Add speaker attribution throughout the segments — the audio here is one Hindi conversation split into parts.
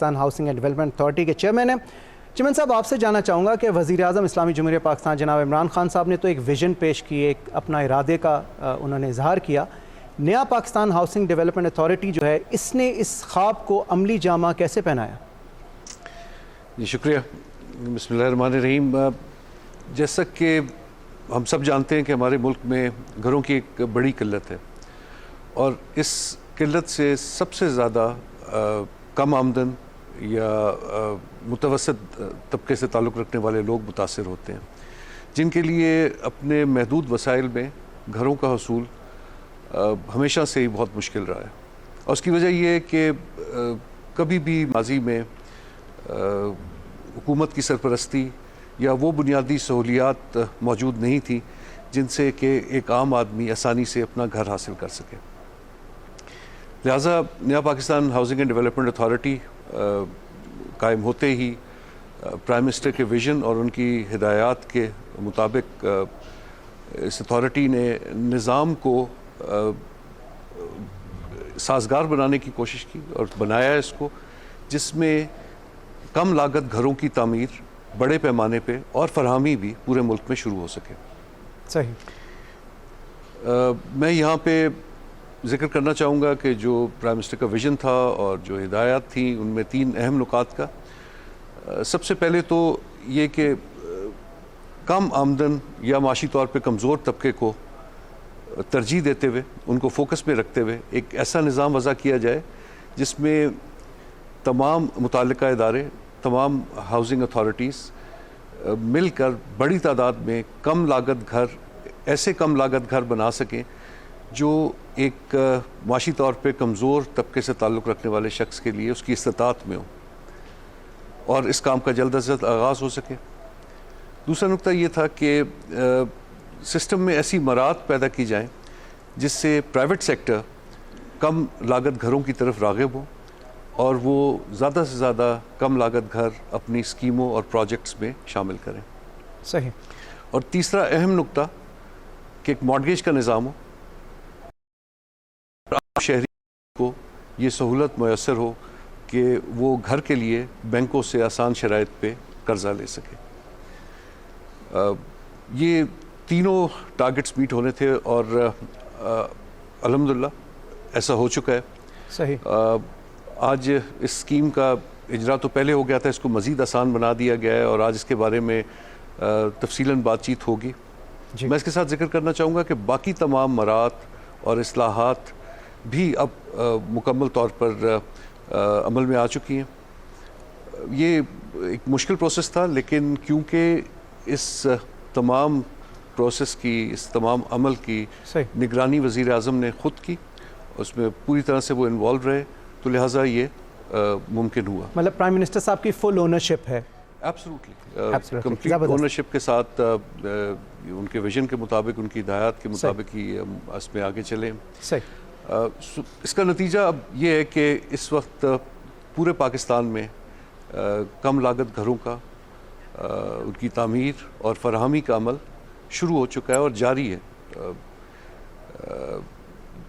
Speaker 1: Pakistan housing and development authority के चेयरमैन हैं। चेयरमैन साहब, आपसे जानना चाहूँगा कि वज़ीर-ए-आज़म इस्लामी जमहूरियत पाकिस्तान जनाब इमरान खान साहब ने तो एक विज़न पेश की, एक अपना इरादे का उन्होंने इजहार किया। नया पाकिस्तान हाउसिंग डेवलपमेंट अथॉरिटी जो है, इसने इस ख्वाब को अमली जामा कैसे पहनाया?
Speaker 2: जी शुक्रिया। बिस्मिल्लाहिर्रहमानिर्रहीम। जैसा कि हम सब जानते हैं कि हमारे मुल्क में घरों की एक बड़ी किल्लत है और इस किल्लत से सबसे ज़्यादा कम आमदन या मुतवसत तबके से ताल्लुक़ रखने वाले लोग मुतासिर होते हैं, जिनके लिए अपने महदूद वसाइल में घरों का हसूल हमेशा से ही बहुत मुश्किल रहा है। और उसकी वजह यह है कि कभी भी माजी में हुकूमत की सरपरस्ती या वो बुनियादी सहूलियात मौजूद नहीं थी जिनसे कि एक आम आदमी आसानी से अपना घर हासिल कर सके। लिहाजा नया Pakistan housing and development authority कायम होते ही प्राइम मिनिस्टर के विज़न और उनकी हिदायत के मुताबिक इस अथॉरिटी ने निज़ाम को साजगार बनाने की कोशिश की और बनाया इसको, जिसमें कम लागत घरों की तामीर बड़े पैमाने पे और फरहमी भी पूरे मुल्क में शुरू हो सके।
Speaker 1: सही।
Speaker 2: मैं यहाँ पे जिक्र करना चाहूँगा कि जो प्राइम मिनिस्टर का विज़न था और जो हिदायत थी, उनमें 3 अहम नुकात का। सबसे पहले तो ये कि कम आमदन या माशी तौर पे कमज़ोर तबके को तरजीह देते हुए, उनको फोकस में रखते हुए एक ऐसा निज़ाम वज़ा किया जाए जिसमें तमाम मुताल्लिका इदारे, तमाम हाउसिंग अथॉरिटीज़ मिलकर बड़ी तादाद में कम लागत घर, ऐसे कम लागत घर बना सकें जो एक माशी तौर पे कमज़ोर तबके से ताल्लुक़ रखने वाले शख्स के लिए उसकी इस्तिताअत में हो और इस काम का जल्द अज जल्द आगाज़ हो सके। दूसरा नुकता ये था कि सिस्टम में ऐसी मराहत पैदा की जाएँ जिससे प्राइवेट सेक्टर कम लागत घरों की तरफ राग़िब हो और वो ज़्यादा से ज़्यादा कम लागत घर अपनी स्कीमों और प्रोजेक्ट्स में शामिल करें।
Speaker 1: सही।
Speaker 2: और तीसरा अहम नुकता कि एक मॉर्गेज का निज़ाम हो, आम शहरी को ये सहूलत मैसर हो कि वो घर के लिए बैंकों से आसान शराइत पे कर्ज़ा ले सके। ये तीनों टारगेट्स मीट होने थे और अल्हम्दुलिल्लाह ऐसा हो चुका है।
Speaker 1: सही।
Speaker 2: आज इस स्कीम का इजरा तो पहले हो गया था, इसको मज़ीद आसान बना दिया गया है और आज इसके बारे में तफसीलन बातचीत होगी। मैं इसके साथ जिक्र करना चाहूँगा कि बाकी तमाम मराहत और इस्लाहात भी अब मुकम्मल तौर पर अमल में आ चुकी हैं। ये एक मुश्किल प्रोसेस था, लेकिन क्योंकि इस तमाम प्रोसेस की, इस तमाम अमल की निगरानी वज़ीर-ए-आज़म ने ख़ुद की, उसमें पूरी तरह से वो इन्वॉल्व रहे, तो लिहाजा ये मुमकिन हुआ।
Speaker 1: मतलब प्राइम मिनिस्टर साहब की फुल ओनरशिप है।
Speaker 2: एब्सोल्युटली कंप्लीट ओनरशिप के साथ उनके विजन के मुताबिक, उनकी हिदायत के मुताबिक ही इसमें आगे चले।
Speaker 1: सही।
Speaker 2: इसका नतीजा अब ये है कि इस वक्त पूरे पाकिस्तान में कम लागत घरों का उनकी तामीर और फराहमी का अमल शुरू हो चुका है और जारी है।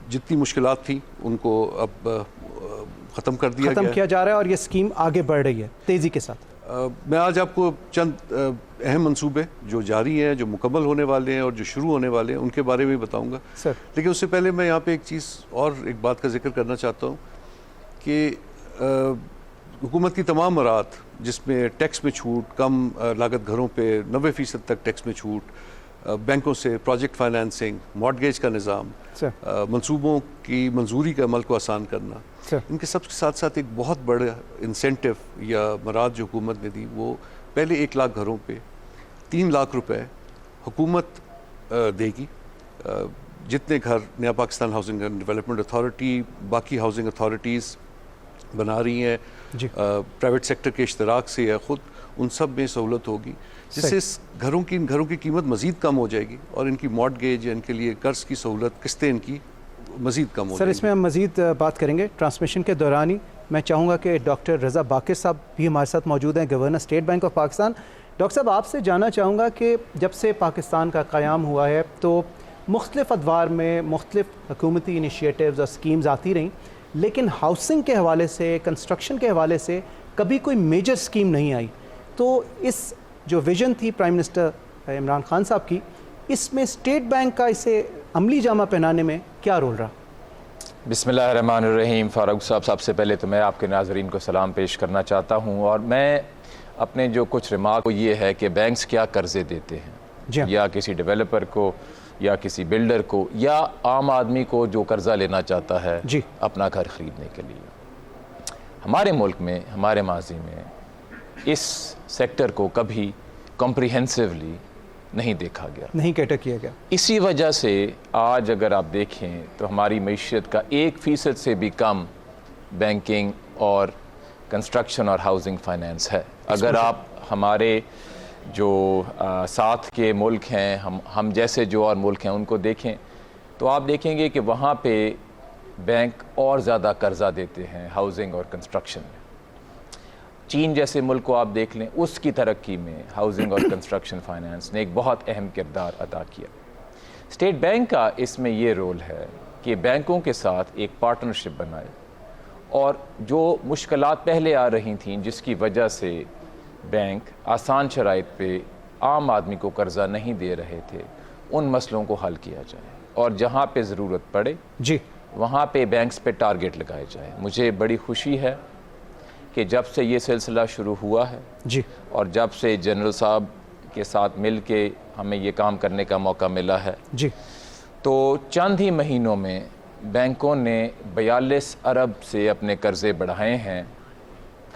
Speaker 2: जितनी मुश्किलात थी उनको अब ख़त्म कर दिया
Speaker 1: किया जा रहा है और ये स्कीम आगे बढ़ रही है तेज़ी के साथ।
Speaker 2: मैं आज आपको चंद अहम मंसूबे जो जारी हैं, जो मुकम्मल होने वाले हैं और जो शुरू होने वाले हैं, उनके बारे में बताऊंगा। लेकिन उससे पहले मैं यहाँ पे एक चीज़ और, एक बात का जिक्र करना चाहता हूँ कि हुकूमत की तमाम मराहत, जिसमें टैक्स में छूट, कम लागत घरों पे 90% तक टैक्स में छूट, बैंकों से प्रोजेक्ट फाइनेंसिंग, मॉर्गेज का निज़ाम, मंसूबों की मंजूरी के अमल को आसान करना, इनके सब के साथ साथ एक बहुत बड़ा इंसेंटिव या मराहत जो हुकूमत ने दी, वो पहले 1 लाख घरों पे 3 लाख रुपए हुकूमत देगी। जितने घर नया Pakistan housing and development authority, बाकी हाउसिंग अथॉरिटीज़ बना रही हैं प्राइवेट सेक्टर के इश्तराक से या ख़ुद, उन सब में सहूलत होगी, जिससे इस घरों की कीमत मज़ीद कम हो जाएगी और इनकी मॉर्गेज या इनके लिए कर्ज़ की सहूलत, किस्तें इनकी मज़ीद कम हो जाएगी।
Speaker 1: सर, इसमें हम मज़ीद बात करेंगे। ट्रांसमिशन के दौरान ही मैं चाहूँगा कि डॉक्टर रज़ा बाकिर साहब भी हमारे साथ मौजूद हैं, governor state bank of Pakistan. Doctor साहब, आपसे जानना चाहूँगा कि जब से पाकिस्तान का क़याम हुआ है तो मुख्तलिफ़ अदवार में मुख्तलिफ़ हुकूमती इनिशिएटिव्स और स्कीम्स आती रहीं, लेकिन हाउसिंग के हवाले से, कंस्ट्रक्शन के हवाले से कभी कोई मेजर स्कीम नहीं आई। तो इस जो विजन थी प्राइम मिनिस्टर इमरान खान साहब की, इसमें स्टेट बैंक का इसे अमली जामा पहनाने में क्या रोल रहा?
Speaker 3: बिस्मिल्लाहिर्रहमानिर्रहीम। फारूक साहब, सबसे पहले तो मैं आपके नाज़रीन को सलाम पेश करना चाहता हूँ, और मैं अपने जो कुछ रिमार्क ये है कि बैंक्स क्या कर्जे देते हैं, या किसी डेवलपर को या किसी बिल्डर को या आम आदमी को जो कर्जा लेना चाहता है
Speaker 1: जी
Speaker 3: अपना घर ख़रीदने के लिए। हमारे मुल्क में, हमारे माजी में इस सेक्टर को कभी कॉम्प्रिहेंसिवली नहीं देखा गया,
Speaker 1: नहीं कैटर किया गया।
Speaker 3: इसी वजह से आज अगर आप देखें तो हमारी मईशत का 1% से भी कम बैंकिंग और कंस्ट्रक्शन और हाउसिंग फाइनेंस है। अगर आप हमारे जो साथ के मुल्क हैं, हम जैसे जो और मुल्क हैं उनको देखें तो आप देखेंगे कि वहाँ पे बैंक और ज़्यादा कर्जा देते हैं हाउसिंग और कंस्ट्रक्शन में। चीन जैसे मुल्क को आप देख लें, उसकी तरक्की में हाउसिंग और कंस्ट्रक्शन फाइनेंस ने एक बहुत अहम किरदार अदा किया। स्टेट बैंक का इसमें ये रोल है कि बैंकों के साथ एक पार्टनरशिप बनाए, और जो मुश्किलात पहले आ रही थीं जिसकी वजह से बैंक आसान शराइत पे आम आदमी को कर्जा नहीं दे रहे थे, उन मसलों को हल किया जाए, और जहाँ पे ज़रूरत पड़े
Speaker 1: जी
Speaker 3: वहाँ पे बैंक्स पे टारगेट लगाए जाए। मुझे बड़ी खुशी है कि जब से ये सिलसिला शुरू हुआ है
Speaker 1: जी,
Speaker 3: और जब से जनरल साहब के साथ मिल के हमें ये काम करने का मौका मिला है
Speaker 1: जी,
Speaker 3: तो चंद ही महीनों में बैंकों ने 42 अरब से अपने कर्जे बढ़ाए हैं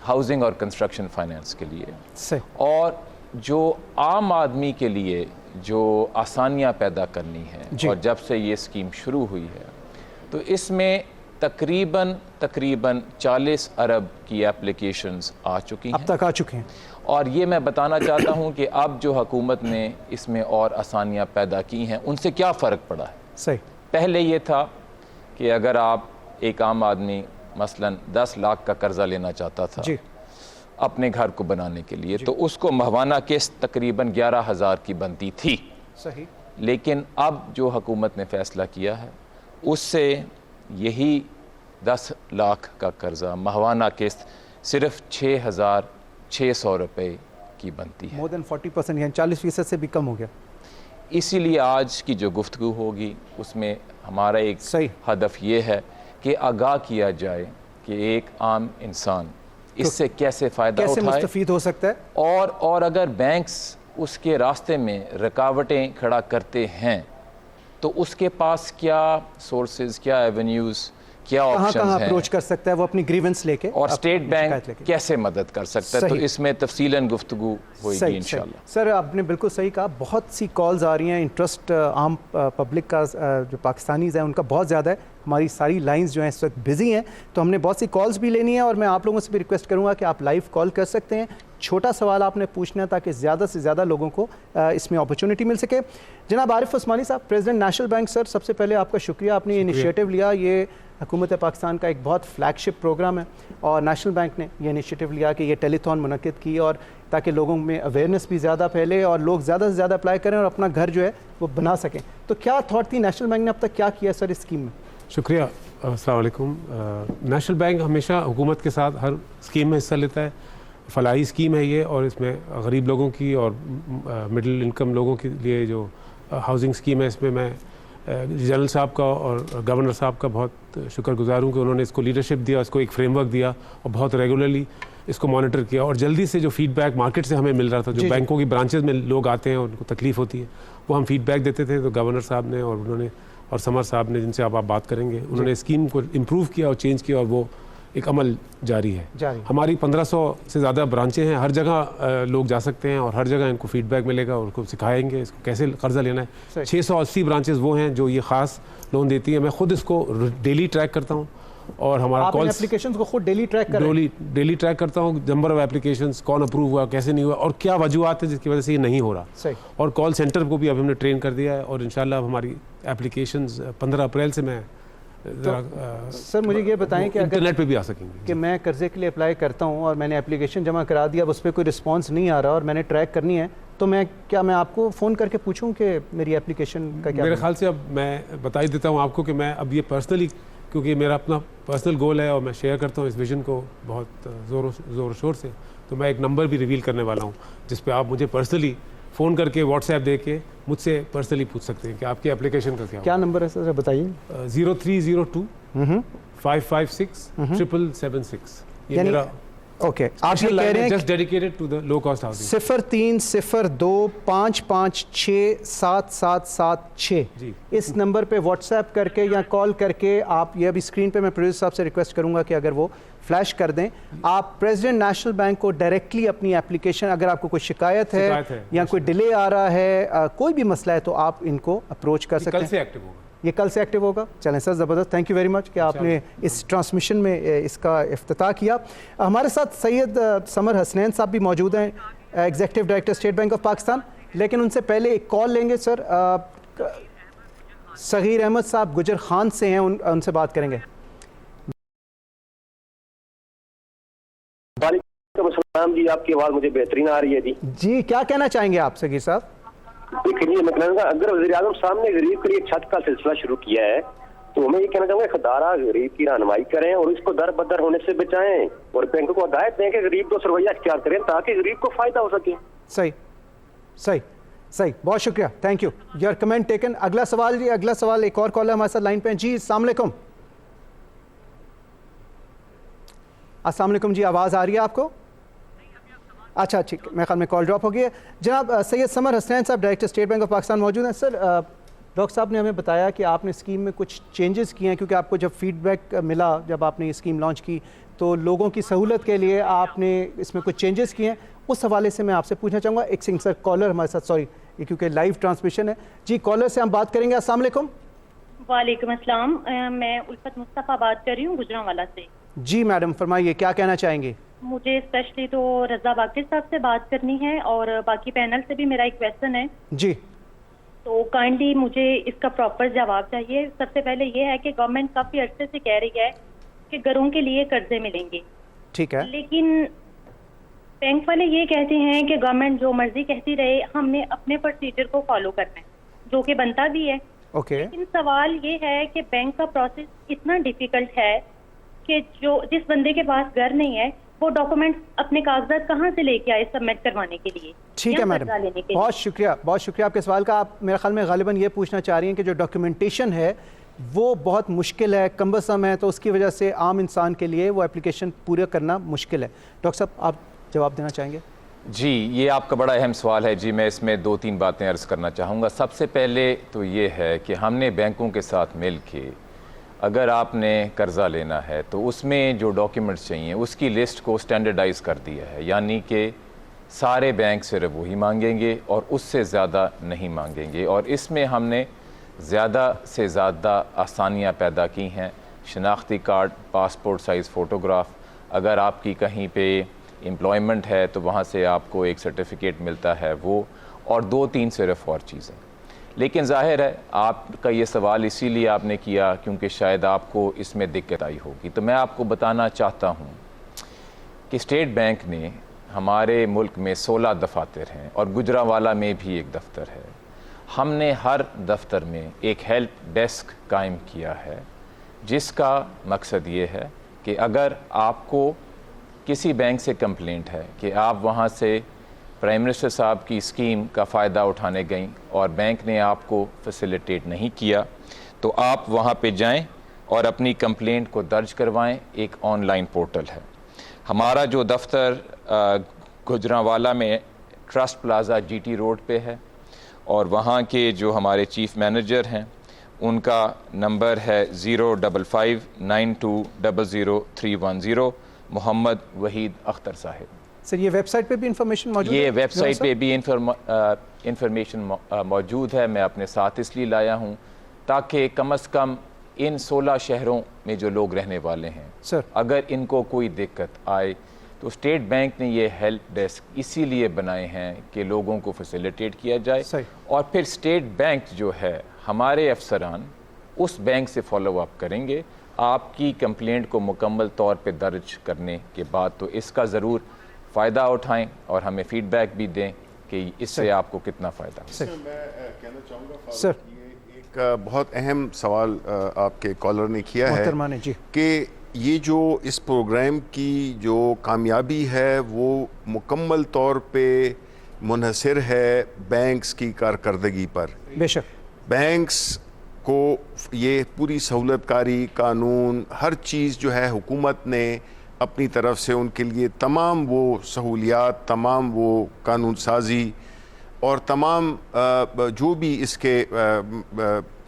Speaker 3: हाउसिंग और कंस्ट्रक्शन फाइनेंस के लिए।
Speaker 1: सही।
Speaker 3: और जो आम आदमी के लिए जो आसानियां पैदा करनी है, और जब से ये स्कीम शुरू हुई है तो इसमें तकरीबन 40 अरब की एप्लीकेशंस आ चुकी हैं,
Speaker 1: अब तक आ चुके हैं।
Speaker 3: और ये मैं बताना चाहता हूँ कि अब जो हुकूमत ने इसमें और आसानियाँ पैदा की हैं उनसे क्या फ़र्क पड़ा है।
Speaker 1: सही।
Speaker 3: पहले ये था कि अगर आप एक आम आदमी मसलन 10 लाख का कर्जा लेना चाहता था
Speaker 1: जी,
Speaker 3: अपने घर को बनाने के लिए, तो उसको माहाना किस्त तकरीबन 11,000 की बनती थी।
Speaker 1: सही।
Speaker 3: लेकिन अब जो हुकूमत ने फ़ैसला किया है उससे यही 10 लाख का कर्जा माहाना किस्त सिर्फ 6,600 रुपये की बनती है।
Speaker 1: मोर देन 40%, यानी 40% से भी कम हो गया।
Speaker 3: इसीलिए आज की जो गुफ्तगू होगी उसमें हमारा एक
Speaker 1: सही
Speaker 3: हदफ ये है कि आगाह किया जाए कि एक आम इंसान इससे कैसे फ़ायदा
Speaker 1: कैसे
Speaker 3: उठाए,
Speaker 1: मुस्तफीद हो सकता है,
Speaker 3: और अगर बैंक्स उसके रास्ते में रुकावटें खड़ा करते हैं तो उसके पास क्या सोर्सेज, क्या एवेन्यूज़, क्या ऑप्शंस हैं,
Speaker 1: अप्रोच कर सकता है वो अपनी ग्रीवेंस लेके,
Speaker 3: और स्टेट बैंक कैसे मदद कर सकता है। तो इसमें तफसीलन गुफ्तगू होगी इंशाल्लाह।
Speaker 1: सर, आपने बिल्कुल सही कहा। बहुत सी कॉल्स आ रही हैं, इंटरेस्ट आम पब्लिक का जो पाकिस्तानीज़ हैं उनका बहुत ज़्यादा है। हमारी सारी लाइंस जो हैं इस वक्त बिजी हैं, तो हमने बहुत सी कॉल्स भी लेनी है, और मैं आप लोगों से भी रिक्वेस्ट करूँगा कि आप लाइव कॉल कर सकते हैं। छोटा सवाल आपने पूछना है ताकि ज़्यादा से ज़्यादा लोगों को इसमें अपॉर्चुनिटी मिल सके। जनाब आरिफ उस्मानी साहब, प्रेसिडेंट नेशनल बैंक, सर सबसे पहले आपका शुक्रिया, आपने ये इनिशिएटिव लिया। ये हुकूमत पाकिस्तान का एक बहुत फ्लैगशिप प्रोग्राम है, और नेशनल बैंक ने ये इनिशिएटिव लिया कि ये टेलीथॉन मुनक़िद की, और ताकि लोगों में अवेयरनेस भी ज़्यादा फैले और लोग ज़्यादा से ज़्यादा अप्लाई करें और अपना घर जो है वो बना सकें। तो क्या थॉट थी, नेशनल बैंक ने अब तक क्या किया सर इस स्कीम में?
Speaker 4: शुक्रिया। अस्सलाम वालेकुम। नेशनल बैंक हमेशा हुकूमत के साथ हर स्कीम में हिस्सा लेता है। फलाही स्कीम है ये, और इसमें गरीब लोगों की और मिडिल इनकम लोगों के लिए जो हाउसिंग स्कीम है, इसमें मैं जनरल साहब का और गवर्नर साहब का बहुत शुक्रगुजार हूँ कि उन्होंने इसको लीडरशिप दिया, इसको एक फ्रेमवर्क दिया, और बहुत रेगुलरली इसको मॉनिटर किया। और जल्दी से जो फीडबैक मार्केट से हमें मिल रहा था, जो बैंकों की ब्रांचेस में लोग आते हैं और उनको तकलीफ़ होती है, वो हम फीडबैक देते थे। तो गवर्नर साहब ने और उन्होंने, और समर साहब ने, जिनसे आप बात करेंगे, उन्होंने स्कीम को इम्प्रूव किया और चेंज किया, और वो एक अमल जारी है। हमारी 1500 से ज़्यादा ब्रांचें हैं, हर जगह लोग जा सकते हैं और हर जगह इनको फीडबैक मिलेगा, और उनको सिखाएंगे इसको कैसे कर्जा लेना है। 680 ब्रांचेस वो हैं जो ये ख़ास लोन देती है। मैं खुद इसको डेली ट्रैक करता हूँ, और हमारा कॉल
Speaker 1: एप्लीकेशंस को खुद डेली ट्रैक
Speaker 4: डेली ट्रैक करता हूँ, नंबर ऑफ एप्लीकेशंस, कौन अप्रूव हुआ, कैसे नहीं हुआ, और क्या वजूहत है जिसकी वजह से ये नहीं हो रहा। और कॉल सेंटर को भी अब हमने ट्रेन कर दिया है, और इंशाल्लाह हमारी एप्लीकेशंस 15 अप्रैल से मैं
Speaker 1: सर मुझे ये बताएं कि
Speaker 4: इंटरनेट पे भी आ सकेंगे
Speaker 1: कि मैं कर्जे के लिए अप्लाई करता हूँ और मैंने एप्लीकेशन जमा करा दिया, अब उस पर कोई रिस्पांस नहीं आ रहा और मैंने ट्रैक करनी है, तो मैं आपको फ़ोन करके पूछूं कि मेरी एप्लीकेशन का क्या?
Speaker 4: मेरे ख्याल से अब मैं बता ही देता हूँ आपको कि मैं अब ये पर्सनली, क्योंकि मेरा अपना पर्सनल गोल है और मैं शेयर करता हूँ इस विजन को बहुत ज़ोर शोर से, तो मैं एक नंबर भी रिवील करने वाला हूँ जिस पे आप मुझे पर्सनली फ़ोन करके व्हाट्सएप दे के मुझसे पर्सनली पूछ सकते हैं कि आपकी एप्लीकेशन का
Speaker 1: क्या नंबर है सर, बताइए।
Speaker 4: 0302 556 776। ये
Speaker 1: यानी-
Speaker 4: मेरा
Speaker 1: ओके, आप ये कह रहे हैं
Speaker 4: just dedicated to the low cost housing.
Speaker 1: 0302 556 7776
Speaker 4: जी।
Speaker 1: इस नंबर पे व्हाट्सएप करके या कॉल करके आप, ये अभी स्क्रीन पे मैं प्रोड्यूसर साहब से रिक्वेस्ट करूंगा कि अगर वो फ्लैश कर दें, आप प्रेसिडेंट नेशनल बैंक को डायरेक्टली अपनी एप्लीकेशन, अगर आपको कोई शिकायत है या कोई डिले आ रहा है, कोई भी मसला है, तो आप इनको अप्रोच कर सकते
Speaker 4: कल
Speaker 1: हैं।
Speaker 4: से एक्टिव होगा।
Speaker 1: ये कल से एक्टिव होगा। चलें सर, ज़बरदस्त, थैंक यू वेरी मच कि आपने इस ट्रांसमिशन में इसका इफ्तिताह किया। हमारे साथ सैयद समर हसनैन साहब भी मौजूद हैं, executive director state bank of Pakistan, लेकिन उनसे पहले एक कॉल लेंगे सर। सगीर अहमद साहब गुजर खान से हैं, उनसे बात करेंगे।
Speaker 5: वालेकुम अस्सलाम जी, आपकी आवाज़ मुझे बेहतरीन आ रही है जी।
Speaker 1: जी, क्या कहना चाहेंगे आप सगीर साहब?
Speaker 5: देखिए, मैं कहना अगर वज़ीर-ए-आज़म साहब ने गरीब के लिए छत का सिलसिला शुरू किया है तो मैं ये कहना चाहूँगा खदारा गरीब की रहनुमाई करें और इसको दर बदर होने से बचाएं और बैंक को हिदायत दें कि गरीब को रवैया इख्तियार करें ताकि गरीब को फायदा हो सके।
Speaker 1: सही सही सही, बहुत शुक्रिया, thank you, your comment taken. अगला सवाल जी, अगला सवाल, एक और कॉलर हमारे साथ लाइन पे हैं जी। अस्सलाम वालेकुम। अस्सलाम वालेकुम जी, आवाज़ आ रही है आपको? अच्छा ठीक, मेरे ख्याल में कॉल ड्रॉप हो गई है। जनाब सैयद समर हसनैन साहब director state bank of Pakistan मौजूद हैं। सर, डॉक्टर साहब ने हमें बताया कि आपने स्कीम में कुछ चेंजेस किए हैं, क्योंकि आपको जब फीडबैक मिला, जब आपने ये स्कीम लॉन्च की, तो लोगों की सहूलत के लिए आपने इसमें कुछ चेंजेस किए हैं। उस हवाले से मैं आपसे पूछना चाहूँगा। एक सिंह सर कॉलर हमारे साथ, सॉरी ये क्योंकि लाइव ट्रांसमिशन है जी, कॉलर से हम बात करेंगे। अस्सलाम वालेकुम।
Speaker 6: वालेकुम अस्सलाम, मैं उल्फत मुस्तफ़ा बात कर रही हूँ गुजरांवाला से।
Speaker 1: जी मैडम, फरमाइए, क्या कहना चाहेंगे?
Speaker 6: मुझे स्पेशली तो रजा बाकिर साहब से बात करनी है और बाकी पैनल से भी मेरा एक क्वेश्चन है
Speaker 1: जी।
Speaker 6: तो काइंडली मुझे इसका प्रॉपर जवाब चाहिए। सबसे पहले ये है कि गवर्नमेंट काफ़ी अरसे से कह रही है कि घरों के लिए कर्जे मिलेंगे,
Speaker 1: ठीक है,
Speaker 6: लेकिन बैंक वाले ये कहते हैं कि गवर्नमेंट जो मर्जी कहती रहे, हमने अपने प्रोसीजर को फॉलो करना है, जो कि बनता भी है।
Speaker 1: ओके।
Speaker 6: लेकिन सवाल ये है कि बैंक का प्रोसेस इतना डिफिकल्ट है कि जो जिस बंदे के पास घर नहीं है वो डॉक्यूमेंट्स अपने कागजात कहाँ से लेके आए सबमिट करवाने के लिए।
Speaker 1: ठीक है मैडम, बहुत शुक्रिया, बहुत शुक्रिया आपके सवाल का। आप मेरे ख्याल में गालिबन ये पूछना चाह रही हैं कि जो डॉक्यूमेंटेशन है वो बहुत मुश्किल है, कम्बरसम है, तो उसकी वजह से आम इंसान के लिए वो एप्लीकेशन पूरा करना मुश्किल है। डॉक्टर साहब, आप जवाब देना चाहेंगे?
Speaker 3: जी, ये आपका बड़ा अहम सवाल है जी। मैं इसमें 2-3 बातें अर्ज़ करना चाहूँगा। सबसे पहले तो ये है कि हमने बैंकों के साथ मिल के, अगर आपने कर्ज़ा लेना है तो उसमें जो डॉक्यूमेंट्स चाहिए उसकी लिस्ट को स्टैंडर्डाइज़ कर दिया है, यानी कि सारे बैंक सिर्फ वही मांगेंगे और उससे ज़्यादा नहीं मांगेंगे। और इसमें हमने ज़्यादा से ज़्यादा आसानियाँ पैदा की हैं। शनाख्ती कार्ड, पासपोर्ट साइज़ फ़ोटोग्राफ, अगर आपकी कहीं पे एम्प्लॉयमेंट है तो वहाँ से आपको एक सर्टिफिकेट मिलता है वो, और 2-3 सिर्फ और चीज़ें। लेकिन ज़ाहिर है आपका ये सवाल इसीलिए आपने किया क्योंकि शायद आपको इसमें दिक्कत आई होगी। तो मैं आपको बताना चाहता हूँ कि स्टेट बैंक ने हमारे मुल्क में 16 दफातर हैं और गुजरांवाला में भी एक दफ्तर है। हमने हर दफ्तर में एक हेल्प डेस्क कायम किया है, जिसका मकसद ये है कि अगर आपको किसी बैंक से कंप्लेंट है कि आप वहाँ से प्राइम मिनिस्टर साहब की स्कीम का फ़ायदा उठाने गई और बैंक ने आपको फैसिलिटेट नहीं किया, तो आप वहाँ पे जाएं और अपनी कंप्लेंट को दर्ज करवाएं। एक ऑनलाइन पोर्टल है। हमारा जो दफ्तर गुजरांवाला में ट्रस्ट प्लाज़ा GT रोड पे है और वहाँ के जो हमारे चीफ़ मैनेजर हैं उनका नंबर है 05592000310, मोहम्मद वहीद अख्तर साहिब।
Speaker 1: सर, ये वेबसाइट पे भी इंफॉर्मेशन मौजूद है?
Speaker 3: ये वेबसाइट पे भी इंफॉर्मेशन मौजूद है। मैं अपने साथ इसलिए लाया हूँ ताकि कम से कम इन 16 शहरों में जो लोग रहने वाले हैं
Speaker 1: सर,
Speaker 3: अगर इनको कोई दिक्कत आए तो स्टेट बैंक ने ये हेल्प डेस्क इसीलिए बनाए हैं कि लोगों को फैसिलिटेट किया जाए।
Speaker 1: सही।
Speaker 3: और फिर स्टेट बैंक जो है, हमारे अफसरान उस बैंक से फॉलो अप करेंगे आपकी कंप्लेंट को मुकम्मल तौर पे दर्ज करने के बाद। तो इसका ज़रूर फ़ायदा उठाएं और हमें फ़ीडबैक भी दें कि इससे आपको कितना फ़ायदा।
Speaker 1: सर,
Speaker 7: मैं कहना चाहूँगा
Speaker 1: सर,
Speaker 7: ये एक बहुत अहम सवाल आपके कॉलर ने किया है
Speaker 1: मोहतरमा ने, जी।
Speaker 7: कि ये जो इस प्रोग्राम की जो कामयाबी है वो मुकम्मल तौर पे मुनहसर है बैंक्स की कारकर्दगी पर।
Speaker 1: बेशक
Speaker 7: बैंक्स को ये पूरी सहूलतकारी, कानून, हर चीज़ जो है हुकूमत ने अपनी तरफ से उनके लिए तमाम वो सहूलियात, तमाम वो कानून साजी और तमाम जो भी इसके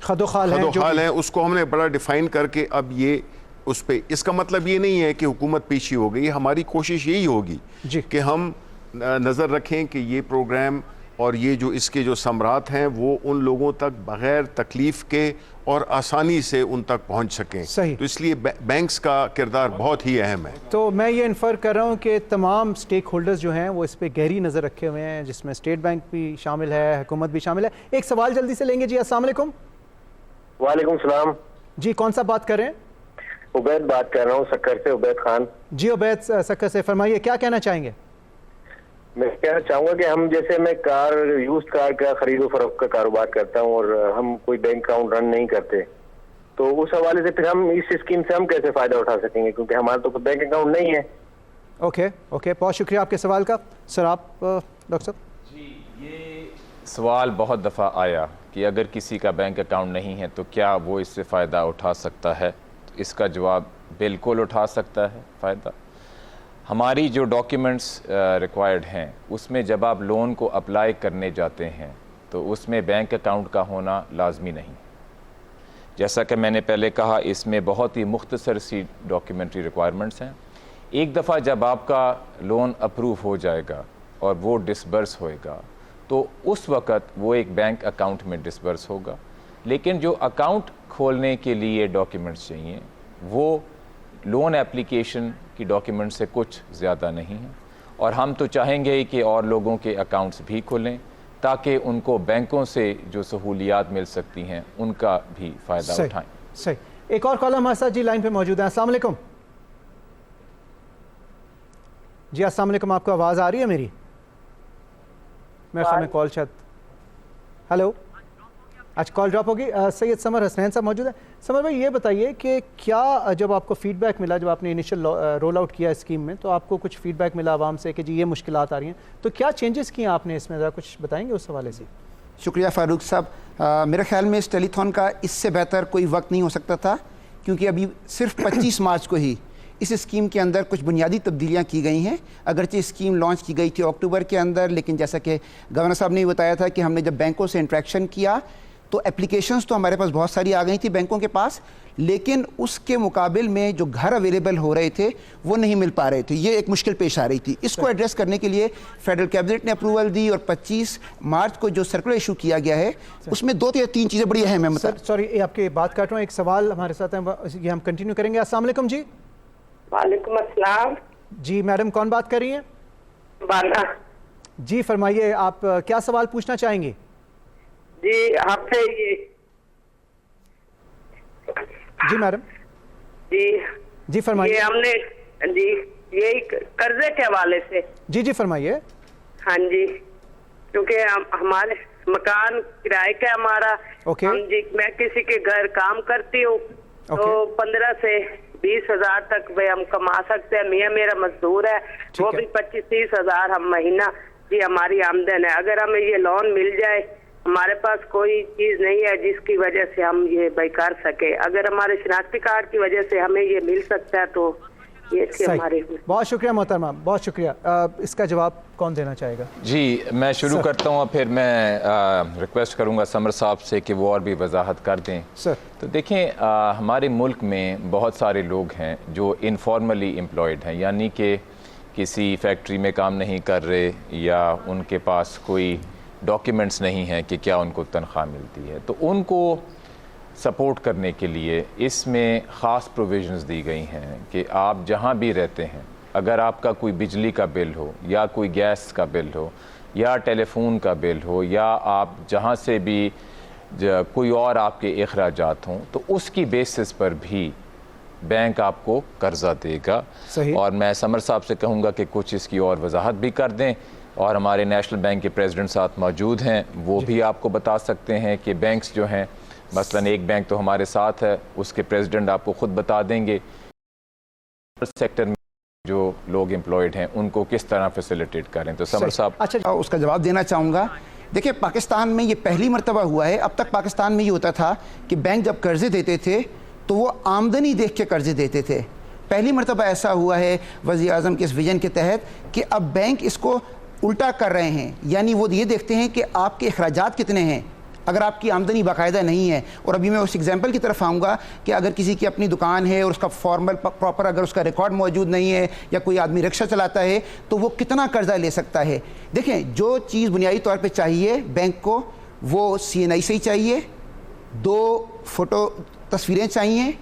Speaker 1: खदोखाल
Speaker 7: हैं उसको हमने बड़ा डिफ़ाइन करके अब ये उस पे, इसका मतलब ये नहीं है कि हुकूमत पीछे हो गई। हमारी कोशिश यही होगी कि हम नज़र रखें कि ये प्रोग्राम और ये जो इसके जो समरात हैं वो उन लोगों तक बग़ैर तकलीफ़ के और आसानी से उन तक पहुंच सकें।
Speaker 1: सही।
Speaker 7: तो इसलिए बैंक्स का किरदार बहुत ही अहम है।
Speaker 1: तो मैं ये इन्फर कर रहा हूँ कि तमाम स्टेक होल्डर्स जो हैं वो इस पर गहरी नज़र रखे हुए हैं, जिसमें स्टेट बैंक भी शामिल है, हुकूमत भी शामिल है। एक सवाल जल्दी से लेंगे जी। अस्सलाम वालेकुम।
Speaker 5: वालेकुम सलाम
Speaker 1: जी, कौन सा बात कर रहे हैं?
Speaker 5: उबैद बात कर रहा हूँ, सक्कर से, उबैद खान।
Speaker 1: जी उबैद सक्कर से, फरमाइए क्या कहना चाहेंगे?
Speaker 5: मैं कहना चाहूँगा कि हम जैसे मैं यूज कार का खरीदो फरोख्त का कारोबार करता हूँ और हम कोई बैंक अकाउंट रन नहीं करते, तो उस हवाले से फिर हम इस स्कीम से हम कैसे फायदा उठा सकेंगे, क्योंकि हमारा तो कोई बैंक अकाउंट नहीं है।
Speaker 1: ओके, बहुत शुक्रिया आपके सवाल का। सर आप डॉक्टर साहब।
Speaker 3: जी, ये सवाल बहुत दफ़ा आया कि अगर किसी का बैंक अकाउंट नहीं है तो क्या वो इससे फ़ायदा उठा सकता है। तो इसका जवाब बिल्कुल उठा सकता है फ़ायदा। हमारी जो डॉक्यूमेंट्स रिक्वायर्ड हैं उसमें जब आप लोन को अप्लाई करने जाते हैं तो उसमें बैंक अकाउंट का होना लाजमी नहीं। जैसा कि मैंने पहले कहा, इसमें बहुत ही मुख्तसर सी डॉक्यूमेंट्री रिक्वायरमेंट्स हैं। एक दफ़ा जब आपका लोन अप्रूव हो जाएगा और वो डिसबर्स होएगा तो उस वक़्त वो एक बैंक अकाउंट में डिसबर्स होगा, लेकिन जो अकाउंट खोलने के लिए डॉक्यूमेंट्स चाहिए वो लोन एप्लीकेशन की डॉक्यूमेंट से कुछ ज़्यादा नहीं है। और हम तो चाहेंगे कि और लोगों के अकाउंट्स भी खुलें ताकि उनको बैंकों से जो सहूलियात मिल सकती हैं उनका भी फ़ायदा उठाएं।
Speaker 1: सही। एक और कॉलर हमारे साथ जी लाइन पे मौजूद है। अस्सलाम वालेकुम जी। अस्सलाम वालेकुम, आपको आवाज़ आ रही है मेरी? मेरे ख्याल में कॉल शायद, हेलो, आज कॉल ड्रॉप होगी। सैयद समर हसनैन साहब मौजूद है। समर भाई ये बताइए कि क्या जब आपको फीडबैक मिला, जब आपने इनिशियल रोल आउट किया स्कीम में, तो आपको कुछ फीडबैक मिला आवाम से कि जी ये मुश्किलात आ रही हैं, तो क्या चेंजेस किए आपने इसमें, ज़रा कुछ बताएंगे उस हवाले से?
Speaker 8: शुक्रिया फ़ारूक साहब। मेरे ख्याल में इस टेलीथॉन का इससे बेहतर कोई वक्त नहीं हो सकता था, क्योंकि अभी सिर्फ 25 मार्च को ही इस स्कीम के अंदर कुछ बुनियादी तब्दीलियाँ की गई हैं। अगरचे स्कीम लॉन्च की गई थी अक्टूबर के अंदर, लेकिन जैसा कि गवर्नर साहब ने बताया था कि हमने जब बैंकों से इंट्रैक्शन किया तो एप्लीकेशंस तो हमारे पास बहुत सारी आ गई थी बैंकों के पास, लेकिन उसके मुकाबिल में जो घर अवेलेबल हो रहे थे वो नहीं मिल पा रहे थे। ये एक मुश्किल पेश आ रही थी। इसको एड्रेस करने के लिए फेडरल कैबिनेट ने अप्रूवल दी और 25 मार्च को जो सर्कुलर इशू किया गया है उसमें 2 या 3 चीज़ें बड़ी अहम है। मतलब
Speaker 1: सॉरी, आपकी बात काट रहा हूँ, एक सवाल हमारे साथ है, ये हम कंटिन्यू करेंगे। अस्सलाम वालेकुम जी।
Speaker 9: वालेकुम अस्सलाम
Speaker 1: जी मैडम, कौन बात कर रही हैं?
Speaker 9: बाना
Speaker 1: जी फरमाइए, आप क्या सवाल पूछना चाहेंगे?
Speaker 9: जी आपसे ये
Speaker 1: जी मैडम। जी फरमाइए।
Speaker 9: ये हमने जी ये कर्जे के हवाले से।
Speaker 1: जी फरमाइए।
Speaker 9: हाँ जी, क्योंकि हमारे मकान किराए का हमारा। हम जी मैं किसी के घर काम करती हूँ तो 15 से 20 हजार तक भाई हम कमा सकते हैं। मियाँ मेरा मजदूर है, वो भी 25-30 हजार हम महीना जी हमारी आमदन है। अगर हमें ये लोन मिल जाए, हमारे पास कोई चीज नहीं है जिसकी वजह से हम ये भाई कर सके, अगर हमारे शनाख्ती कार्ड की वजह से हमें ये मिल सकता है तो ये थी हमारी।
Speaker 1: बहुत शुक्रिया मोहतरमा, बहुत शुक्रिया। इसका जवाब कौन देना चाहेगा?
Speaker 3: जी मैं शुरू करता हूँ, फिर मैं रिक्वेस्ट करूँगा समर साहब से कि वो और भी वजाहत कर दें।
Speaker 1: सर
Speaker 3: तो देखें, हमारे मुल्क में बहुत सारे लोग हैं जो इनफॉर्मली एम्प्लॉयड हैं, यानी कि किसी फैक्ट्री में काम नहीं कर रहे या उनके पास कोई डॉक्यूमेंट्स नहीं हैं कि क्या उनको तनख्वाह मिलती है। तो उनको सपोर्ट करने के लिए इसमें ख़ास प्रोविजंस दी गई हैं कि आप जहाँ भी रहते हैं, अगर आपका कोई बिजली का बिल हो या कोई गैस का बिल हो या टेलीफोन का बिल हो या आप जहाँ से भी कोई और आपके अखराजात हों, तो उसकी बेसिस पर भी बैंक आपको कर्जा देगा। और मैं समर साहब से कहूँगा कि कुछ इसकी और वजाहत भी कर दें, और हमारे नेशनल बैंक के प्रेसिडेंट साथ मौजूद हैं, वो भी आपको बता सकते हैं कि बैंक्स जो हैं मसलन एक बैंक तो हमारे साथ है, उसके प्रेसिडेंट आपको खुद बता देंगे सेक्टर में जो लोग एम्प्लॉयड हैं उनको किस तरह फैसिलिटेट करें। तो समर साहब।
Speaker 8: अच्छा, उसका जवाब देना चाहूँगा। देखिए, पाकिस्तान में ये पहली मर्तबा हुआ है। अब तक पाकिस्तान में ये होता था कि बैंक जब कर्जे देते थे तो वो आमदनी देख के कर्जे देते थे। पहली मर्तबा ऐसा हुआ है वज़ीर आज़म के इस विजन के तहत कि अब बैंक इसको उल्टा कर रहे हैं, यानी वो ये देखते हैं कि आपके अखराजात कितने हैं अगर आपकी आमदनी बाकायदा नहीं है। और अभी मैं उस एग्जांपल की तरफ आऊँगा कि अगर किसी की अपनी दुकान है और उसका फॉर्मल प्रॉपर अगर उसका रिकॉर्ड मौजूद नहीं है, या कोई आदमी रिक्शा चलाता है, तो वो कितना कर्जा ले सकता है। देखें, जो चीज़ बुनियादी तौर पे चाहिए बैंक को, वो CNI से ही चाहिए, 2 फ़ोटो तस्वीरें चाहिए,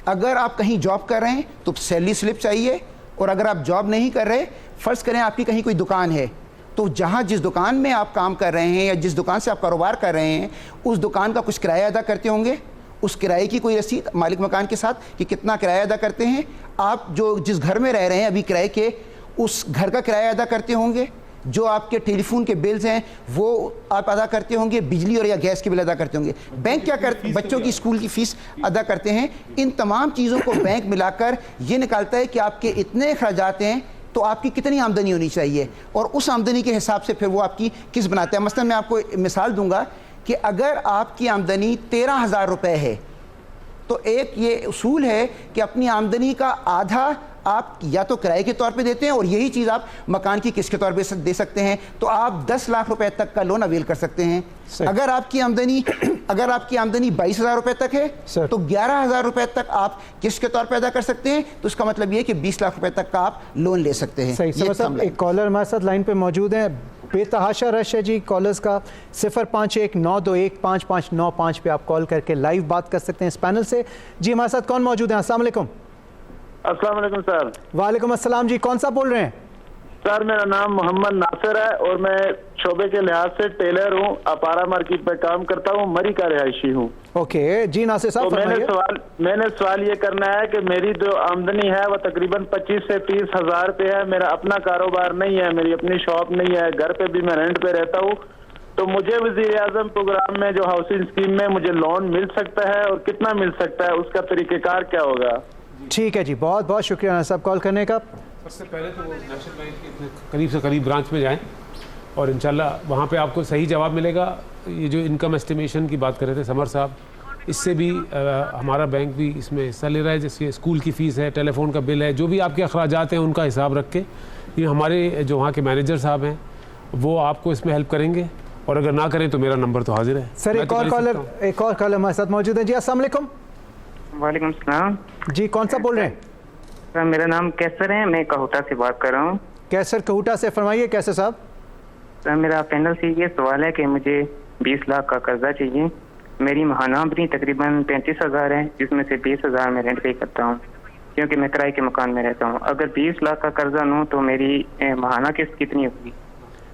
Speaker 8: अगर आप कहीं जॉब कर रहे हैं तो सैलरी स्लिप चाहिए, और अगर आप जॉब नहीं कर रहे, फ़र्ज़ करें आपकी कहीं कोई दुकान है, तो जहाँ जिस दुकान में आप काम कर रहे हैं या जिस दुकान से आप कारोबार कर रहे हैं, उस दुकान का कुछ किराया अदा करते होंगे, उस किराए की कोई रसीद मालिक मकान के साथ कि कितना किराया अदा करते हैं। आप जो जिस घर में रह रहे हैं अभी किराए के, उस घर का किराया अदा करते होंगे, जो आपके टेलीफोन के बिल्स हैं वो आप अदा करते होंगे, बिजली और या गैस के बिल अदा करते होंगे। बैंक क्या करते, बच्चों की स्कूल की फ़ीस अदा करते हैं। इन तमाम चीज़ों को बैंक मिलाकर ये निकालता है कि आपके इतने अखराजात हैं तो आपकी कितनी आमदनी होनी चाहिए, और उस आमदनी के हिसाब से फिर वो आपकी किस्त बनाता है। मसलन मैं आपको मिसाल दूंगा कि अगर आपकी आमदनी 13,000 रुपये है, तो एक ये उसूल है कि अपनी आमदनी का आधा आप या तो किराए के तौर पे देते हैं, और यही चीज़ आप मकान की किस्त के तौर पे दे सकते हैं, तो आप 10 लाख रुपए तक का लोन अवेल कर सकते हैं। अगर आपकी आमदनी 22,000 रुपए तक है तो 11,000 रुपए तक आप किस्त के तौर पे अदा कर सकते हैं। तो इसका मतलब ये है कि 20 लाख रुपए तक का आप लोन ले सकते हैं।
Speaker 1: सही। एक कॉलर हमारे साथ लाइन पे मौजूद है, बेतहाशा रश है जी कॉलर्स का। 0519215595 पे आप कॉल करके लाइव बात कर सकते हैं इस पैनल से। जी हमारे साथ कौन मौजूद है? अस्सलाम वालेकुम।
Speaker 10: अस्सलाम वालेकुम सर।
Speaker 1: वालेकुम अस्सलाम जी, कौन सा बोल रहे हैं?
Speaker 10: सर मेरा नाम मोहम्मद नासिर है और मैं शोबे के लिहाज से टेलर हूँ, अपारा मार्केट पे काम करता हूँ, मरी का रिहायशी हूँ।
Speaker 1: ओके जी नासिर साहब,
Speaker 10: तो मैंने सवाल ये करना है कि मेरी जो आमदनी है वो तकरीबन 25 से 30 हज़ार रुपये है। मेरा अपना कारोबार नहीं है, मेरी अपनी शॉप नहीं है, घर पे भी मैं रेंट पे रहता हूँ। तो मुझे वज़ीर आज़म प्रोग्राम में जो हाउसिंग स्कीम में मुझे लोन मिल सकता है और कितना मिल सकता है, उसका तरीक़ेकार क्या होगा?
Speaker 1: ठीक है जी, बहुत बहुत शुक्रिया साहब कॉल करने का।
Speaker 4: सबसे पहले तो वो नेशनल बैंक के करीब से करीब ब्रांच में जाएं और इंशाल्लाह वहाँ पे आपको सही जवाब मिलेगा। ये जो इनकम एस्टिमेशन की बात कर रहे थे समर साहब, इससे भी हमारा बैंक भी इसमें हिस्सा ले रहा है। जैसे स्कूल की फ़ीस है, टेलीफोन का बिल है, जो भी आपके अखराजात हैं उनका हिसाब रख के ये हमारे जो वहाँ के मैनेजर साहब हैं वो आपको इसमें हेल्प करेंगे, और अगर ना करें तो मेरा नंबर तो हाजिर है।
Speaker 1: सर एक और कॉलर हमारे साथ मौजूद है। जी अस्सलाम वालेकुम।
Speaker 11: वालेकुम सलाम
Speaker 1: जी, कौन सा बोल रहे हैं?
Speaker 11: सर मेरा नाम कैसर है, मैं कहूटा से बात कर रहा हूँ।
Speaker 1: कैसर कहूटा से, फरमाइए कैसर साहब।
Speaker 11: सर मेरा पैनल से ये सवाल है कि मुझे 20 लाख का कर्जा चाहिए। मेरी महाना आमदनी तकरीबन 35,000 है, जिसमें से 20,000 मैं रेंट पे करता हूँ क्योंकि मैं किराए के मकान में रहता हूँ। अगर 20 लाख का कर्जा लूँ तो मेरी महाना किस्त कितनी होगी?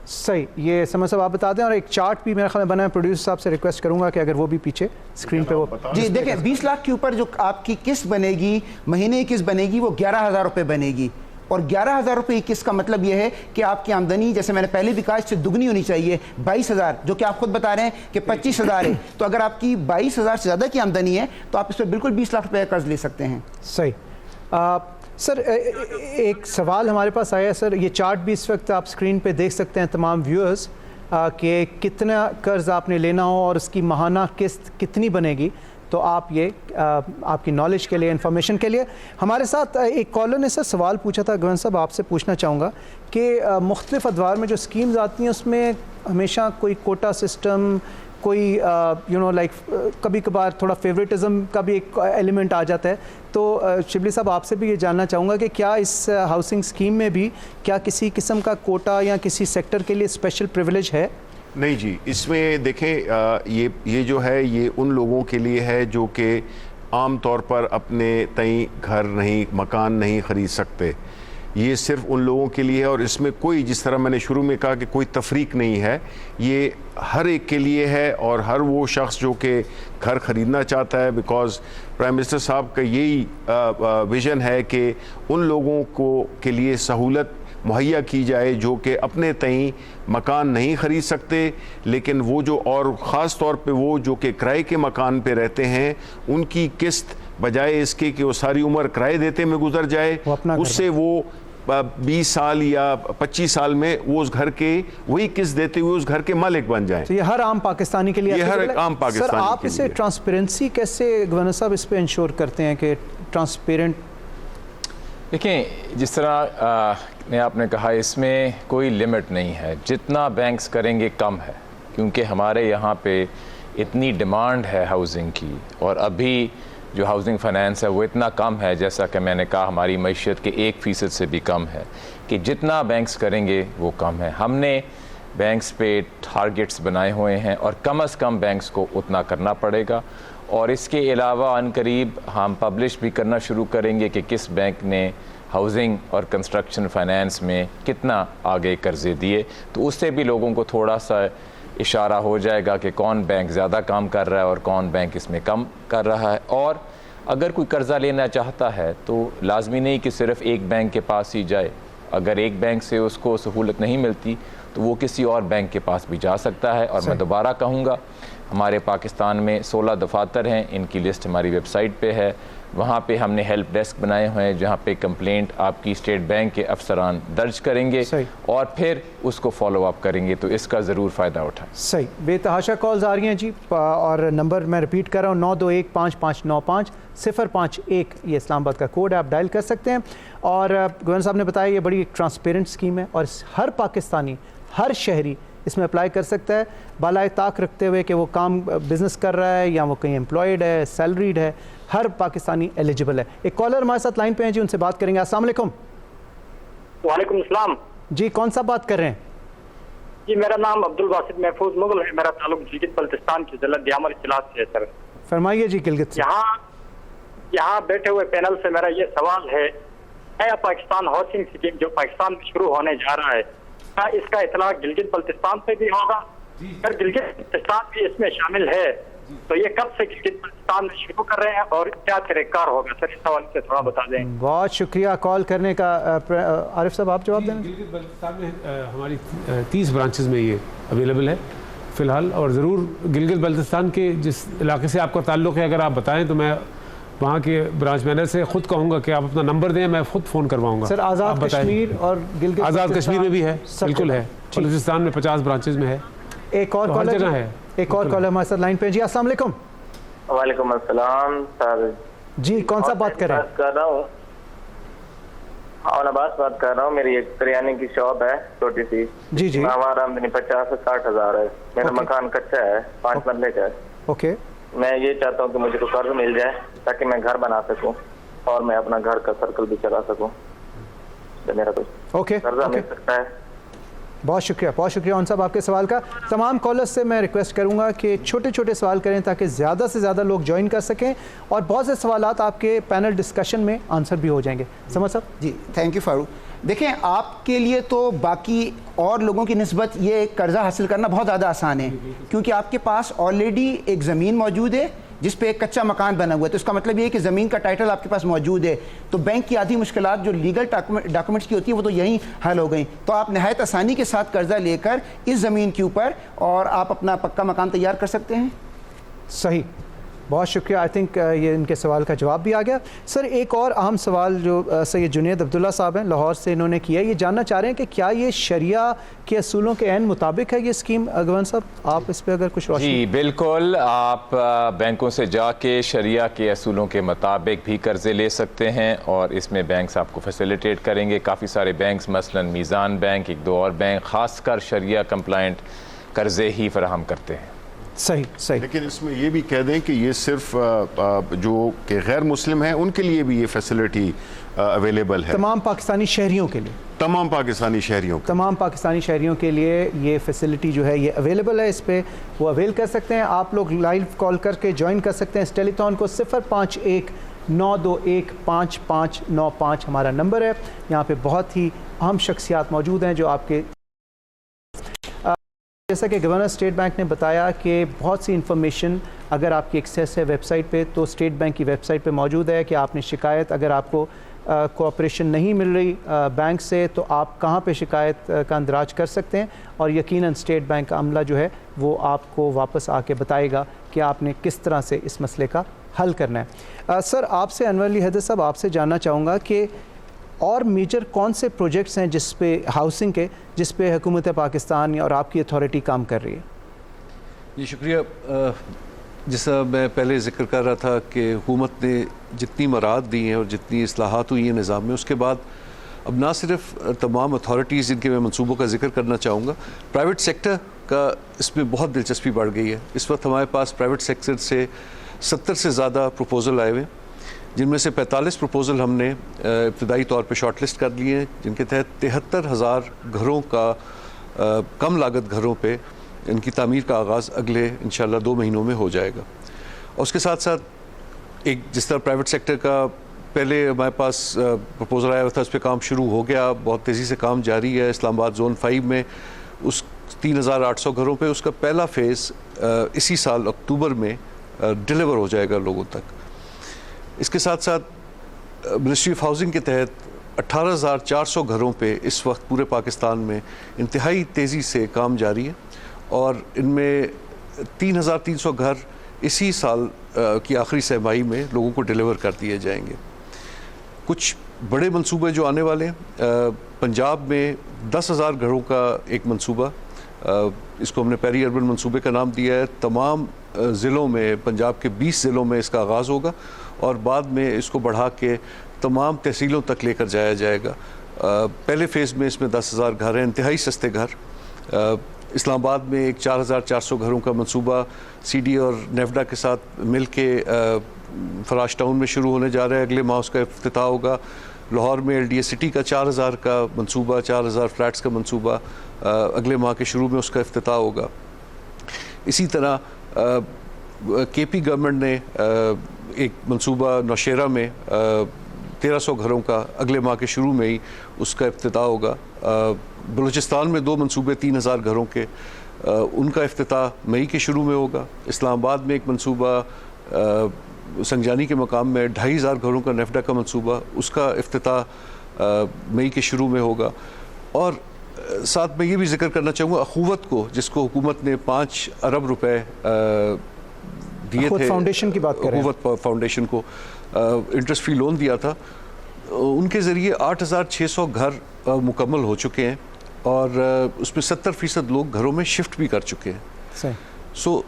Speaker 1: सही, ये समझ साहब आप बता दें। और एक चार्ट भी मेरा ख्याल बना है, प्रोड्यूसर साहब से रिक्वेस्ट करूंगा कि अगर वो भी पीछे स्क्रीन पे वो
Speaker 8: जी देखें। 20 लाख के ऊपर जो आपकी किस्त बनेगी, महीने की किस्त बनेगी, वो 11,000 रुपये बनेगी। और 11,000 रुपये की किस्त का मतलब ये है कि आपकी आमदनी, जैसे मैंने पहले भी कहा, इससे दुगनी होनी चाहिए। 22,000 जो कि आप खुद बता रहे हैं कि 25,000 है, तो अगर आपकी 22,000 से ज़्यादा की आमदनी है तो आप इस पर बिल्कुल 20 लाख रुपये का कर्ज ले सकते हैं।
Speaker 1: सही। सर एक सवाल हमारे पास आया सर, ये चार्ट भी इस वक्त आप स्क्रीन पे देख सकते हैं तमाम व्यूअर्स कि कितना कर्ज आपने लेना हो और उसकी माहाना किस्त कितनी बनेगी। तो आप ये आपकी नॉलेज के लिए, इन्फॉर्मेशन के लिए। हमारे साथ एक कॉलर ने सर सवाल पूछा था, गवर्नर साहब आपसे पूछना चाहूँगा कि मुख्तलिफ अदवार में जो स्कीम्स आती हैं उसमें हमेशा कोई कोटा सिस्टम, कोई लाइक कभी कभार थोड़ा फेवरेटिज्म का भी एक एलिमेंट आ जाता है। तो शिबली साहब आपसे भी ये जानना चाहूँगा कि क्या इस हाउसिंग स्कीम में भी क्या किसी किस्म का कोटा या किसी सेक्टर के लिए स्पेशल प्रिविलेज है?
Speaker 7: नहीं जी, इसमें देखें ये जो है ये उन लोगों के लिए है जो कि आम तौर पर अपने तई घर नहीं, मकान नहीं ख़रीद सकते। ये सिर्फ उन लोगों के लिए है, और इसमें कोई, जिस तरह मैंने शुरू में कहा कि कोई तफरीक नहीं है, ये हर एक के लिए है। और हर वो शख्स जो कि घर ख़रीदना चाहता है, बिकॉज़ प्राइम मिनिस्टर साहब का यही विज़न है कि उन लोगों को के लिए सहूलत मुहैया की जाए जो कि अपने तई मकान नहीं ख़रीद सकते, लेकिन वो जो, और ख़ास तौर पे वो जो कि किराए के मकान पे रहते हैं, उनकी किस्त बजाय इसके कि वो सारी उम्र किराए देते में गुजर जाए, उससे वो 20 साल या 25 साल में वो उस घर के वही किस्त देते हुए उस घर के मालिक बन जाएं।
Speaker 1: तो ये हर आम पाकिस्तानी के लिए,
Speaker 7: ये हर आम पाकिस्तानी
Speaker 1: सर आप
Speaker 7: के
Speaker 1: इसे
Speaker 7: लिए।
Speaker 1: ट्रांसपेरेंसी कैसे गवर्नर साहब इस पे इंश्योर करते हैं कि ट्रांसपेरेंट?
Speaker 3: देखें, जिस तरह ने आपने कहा, इसमें कोई लिमिट नहीं है, जितना बैंक्स करेंगे कम है, क्योंकि हमारे यहाँ पे इतनी डिमांड है हाउसिंग की, और अभी जो हाउसिंग फाइनेंस है वो इतना कम है, जैसा कि मैंने कहा हमारी मईशत के 1% से भी कम है, कि जितना बैंक्स करेंगे वो कम है। हमने बैंक्स पे टारगेट्स बनाए हुए हैं और कम से कम बैंक्स को उतना करना पड़ेगा। और इसके अलावा अनकरीब हम पब्लिश भी करना शुरू करेंगे कि किस बैंक ने हाउसिंग और कंस्ट्रक्शन फाइनेंस में कितना आगे कर्जे दिए, तो उससे भी लोगों को थोड़ा सा इशारा हो जाएगा कि कौन बैंक ज़्यादा काम कर रहा है और कौन बैंक इसमें कम कर रहा है। और अगर कोई कर्ज़ा लेना चाहता है तो लाजमी नहीं कि सिर्फ़ एक बैंक के पास ही जाए, अगर एक बैंक से उसको सहूलत नहीं मिलती तो वो किसी और बैंक के पास भी जा सकता है। और मैं दोबारा कहूँगा, हमारे पाकिस्तान में 16 दफातर हैं, इनकी लिस्ट हमारी वेबसाइट पे है, वहाँ पे हमने हेल्प डेस्क बनाए हुए हैं जहाँ पे कंप्लेंट आपकी स्टेट बैंक के अफसरान दर्ज करेंगे और फिर उसको फॉलो अप करेंगे, तो इसका ज़रूर फ़ायदा उठाएं।
Speaker 1: सही, बेतहाशा कॉल्स आ रही हैं जी, और नंबर मैं रिपीट कर रहा हूँ 9215595 051, ये इस्लामाबाद का कोड है, आप डायल कर सकते हैं। और गवर्नर साहब ने बताया ये बड़ी ट्रांसपेरेंट स्कीम है और हर पाकिस्तानी, हर शहरी इसमें अप्लाई कर सकता है, बालाए ताक रखते हुए कि वो काम बिजनेस कर रहा है या वो कहीं एम्प्लॉयड है, सैलरीड है, हर पाकिस्तानी एलिजिबल है। एक कॉलर हमारे साथ लाइन पे हैं जी, उनसे बात करेंगे। अस्सलाम वालेकुम।
Speaker 12: वालेकुम सलाम
Speaker 1: जी, कौन सा बात कर रहे हैं?
Speaker 12: जी, मेरा नाम अब्दुल बासित महफूज मुगल है, मेरा ताल्लुक गिलगित बल्तिस्तान के जिला दियामर इजलास से है सर।
Speaker 1: फरमाइए जी गिलगित से।
Speaker 12: यहाँ बैठे हुए पैनल से मेरा ये सवाल है, नया पाकिस्तान हाउसिंग स्कीम जो पाकिस्तान में शुरू होने जा रहा है, क्या इसका इतला गिलगित बल्तिस्तान पे भी होगा? अगर गिलगित बल्तिस्तान भी इसमें शामिल है तो ये कब से गिलगित बल्तिस्तान में शुरू कर रहे हैं और क्या तरीक़ार होगा सर? इस सवाल से थोड़ा बता दें।
Speaker 1: बहुत शुक्रिया कॉल करने का। आरिफ साहब आप जवाब दें।
Speaker 4: गिलगित बल्तिस्तान में हमारी 30 ब्रांचेस में ये अवेलेबल है फ़िलहाल, और ज़रूर गिलगित बल्तिस्तान के जिस इलाके से आपका ताल्लुक़ है अगर आप बताएं तो मैं वहाँ के ब्रांच मैनेजर से खुद कहूँगा कि आप अपना नंबर दें, मैं खुद फ़ोन करवाऊँगा।
Speaker 1: सर आज़ाद कश्मीर और गिलगित
Speaker 4: आज़ाद कश्मीर में भी है, बिल्कुल है, बलूचिस्तान में 50 ब्रांचेज में है।
Speaker 1: एक और कॉल है, एक और कॉल हमारे साथ लाइन पे जी। अस्सलाम वालेकुम।
Speaker 13: वालेकुम अस्सलाम सर
Speaker 1: जी, कौन सा बात कर रहे हैं?
Speaker 13: बात कर रहा हूँ, अब्बास बात कर रहा हूँ। मेरी एक करियाने की शॉप है छोटी सी।
Speaker 1: जी जी।
Speaker 13: हमारा आमदनी 50 से 60 हजार है। मेरा मकान कच्चा है, 5 मरले का है।
Speaker 1: ओके।
Speaker 13: मैं ये चाहता हूँ कि मुझे कोई कर्ज मिल जाए ताकि मैं घर बना सकूँ और मैं अपना घर का सर्कल भी चला सकूँ। तो मेरा कुछ कर्जा मिल सकता है?
Speaker 1: बहुत शुक्रिया उन साहब आपके सवाल का। तमाम कॉलर्स से मैं रिक्वेस्ट करूंगा कि छोटे छोटे सवाल करें ताकि ज़्यादा से ज़्यादा लोग ज्वाइन कर सकें और बहुत से सवालात आपके पैनल डिस्कशन में आंसर भी हो जाएंगे। समझ साहब
Speaker 8: जी, थैंक यू फारूक। देखें, आपके लिए तो बाकी और लोगों की निस्बत ये कर्ज़ा हासिल करना बहुत ज़्यादा आसान है, क्योंकि आपके पास ऑलरेडी एक ज़मीन मौजूद है जिस पे एक कच्चा मकान बना हुआ है। तो इसका मतलब ये है कि ज़मीन का टाइटल आपके पास मौजूद है, तो बैंक की आधी मुश्किलात जो लीगल डॉक्यूमेंट्स की होती है वो तो यहीं हल हो गई। तो आप नहायत आसानी के साथ कर्ज़ा लेकर इस ज़मीन के ऊपर और आप अपना पक्का मकान तैयार कर सकते हैं।
Speaker 1: सही, बहुत शुक्रिया। आई थिंक ये इनके सवाल का जवाब भी आ गया। सर एक और अहम सवाल जो सैयद जुनैद अब्दुल्ला साहब हैं लाहौर से, इन्होंने किया, ये जानना चाह रहे हैं कि क्या ये शरिया के असूलों के ऐन मुताबिक है ये स्कीम? गवर्नर साहब आप इस पर अगर कुछ रोशनी।
Speaker 3: जी बिल्कुल, आप बैंकों से जाके शरिया के असूलों के मुताबिक भी कर्जे ले सकते हैं और इसमें बैंक्स आपको फैसिलिटेट करेंगे। काफ़ी सारे बैंक्स मसलन मीज़ान बैंक, एक दो और बैंक खासकर शरिया कंप्लाइंट कर्जे ही फराहम करते हैं।
Speaker 1: सही।
Speaker 7: लेकिन इसमें ये भी कह दें कि ये सिर्फ जो कि गैर मुस्लिम हैं उनके लिए भी ये फैसिलिटी अवेलेबल है।
Speaker 1: तमाम पाकिस्तानी शहरियों के लिए,
Speaker 7: तमाम पाकिस्तानी शहरियों के लिए ये फैसिलिटी जो है ये अवेलेबल है। इस पर वो अवेल कर सकते हैं। आप लोग लाइव कॉल करके ज्वाइन कर सकते हैं इस टेलीथॉन को। 051-921-5595 हमारा नंबर है। यहाँ पे बहुत ही अहम शख्सियात मौजूद हैं जो आपके, जैसा कि गवर्नर स्टेट बैंक ने बताया कि बहुत सी इन्फॉर्मेशन अगर आपकी एक्सेस है वेबसाइट पे तो स्टेट बैंक की वेबसाइट पे मौजूद है कि आपने शिकायत अगर आपको
Speaker 1: कोऑपरेशन नहीं मिल रही बैंक से, तो आप कहाँ पे शिकायत का इंदराज कर सकते हैं, और यकीनन स्टेट बैंक का अमला जो है वो आपको वापस आके बताएगा कि आपने किस तरह से इस मसले का हल करना है। सर, आपसे अनवर अली हैदर साहब, आपसे जानना चाहूँगा कि और मेजर कौन से प्रोजेक्ट्स हैं जिस पे हाउसिंग के, जिस पे हुकूमत पाकिस्तान और आपकी अथॉरिटी काम कर रही है?
Speaker 2: जी शुक्रिया। जैसा मैं पहले ज़िक्र कर रहा था कि हुकूमत ने जितनी मराहत दी हैं और जितनी इस्लाहात हुई हैं निज़ाम में, उसके बाद अब ना सिर्फ तमाम अथॉरिटीज़ जिनके मैं मनसूबों का जिक्र करना चाहूँगा, प्राइवेट सेक्टर का इसमें बहुत दिलचस्पी बढ़ गई है। इस वक्त हमारे पास प्राइवेट सेक्टर से 70 से ज़्यादा प्रपोज़ल आए हुए, जिनमें से 45 प्रपोज़ल हमने इब्तदाई तौर पे शॉर्टलिस्ट कर लिए हैं, जिनके तहत 73,000 घरों का कम लागत घरों पे इनकी तामीर का आगाज़ अगले इंशाल्लाह 2 महीनों में हो जाएगा। और उसके साथ साथ एक जिस तरह प्राइवेट सेक्टर का पहले हमारे पास प्रपोज़ल आया हुआ था, उस पर काम शुरू हो गया, बहुत तेज़ी से काम जारी है। इस्लामाबाद जोन 5 में उस 3,800 घरों पे उसका पहला फ़ेज़ इसी साल अक्टूबर में डिलीवर हो जाएगा लोगों तक। इसके साथ साथ मिनिस्ट्री ऑफ हाउसिंग के तहत 18,400 घरों पे इस वक्त पूरे पाकिस्तान में इंतहाई तेज़ी से काम जारी है, और इनमें 3,300 घर इसी साल की आखिरी सहमाही में लोगों को डिलीवर कर दिए जाएंगे। कुछ बड़े मंसूबे जो आने वाले हैं, पंजाब में 10,000 घरों का एक मंसूबा, इसको हमने पेरी अर्बन मंसूबे का नाम दिया है। तमाम ज़िलों में, पंजाब के 20 ज़िलों में इसका आगाज़ होगा और बाद में इसको बढ़ा के तमाम तहसीलों तक लेकर जाया जाएगा। पहले फ़ेज़ में इसमें 10,000 घर हैं, इंतहाई सस्ते घर। इस्लामाबाद में एक 4,400 घरों का मंसूबा सीडी और नेफ्डा के साथ मिल के फराश टाउन में शुरू होने जा रहा है, अगले माह उसका इफ्तिताह होगा। लाहौर में LDA सिटी का 4,000 का मंसूबा, 4,000 फ्लैट्स का मंसूबा, अगले माह के शुरू में उसका इफ्तिताह होगा। इसी तरह KP गवर्नमेंट ने एक मंसूबा नौशेरा में 1,300 घरों का अगले माह के शुरू में ही उसका इफ्तिताह होगा। बलूचिस्तान में 2 मंसूबे 3,000 घरों के, उनका इफ्तिताह मई के शुरू में होगा। इस्लामाबाद में एक मंसूबा संगजानी के मकाम में 2,500 घरों का नेफ्डा का मंसूबा, उसका इफ्तिताह मई के शुरू में होगा। और साथ में ये भी जिक्र करना चाहूँगा अखूवत को, जिसको हुकूमत ने 5 अरब रुपए दिए थे,
Speaker 1: फाउंडेशन की बात करें,
Speaker 2: अखूवत फाउंडेशन को इंटरेस्ट फ्री लोन दिया था, उनके ज़रिए 8,600 घर मुकम्मल हो चुके हैं और उसमें 70% लोग घरों में शिफ्ट भी कर चुके हैं।
Speaker 1: सही।
Speaker 2: सो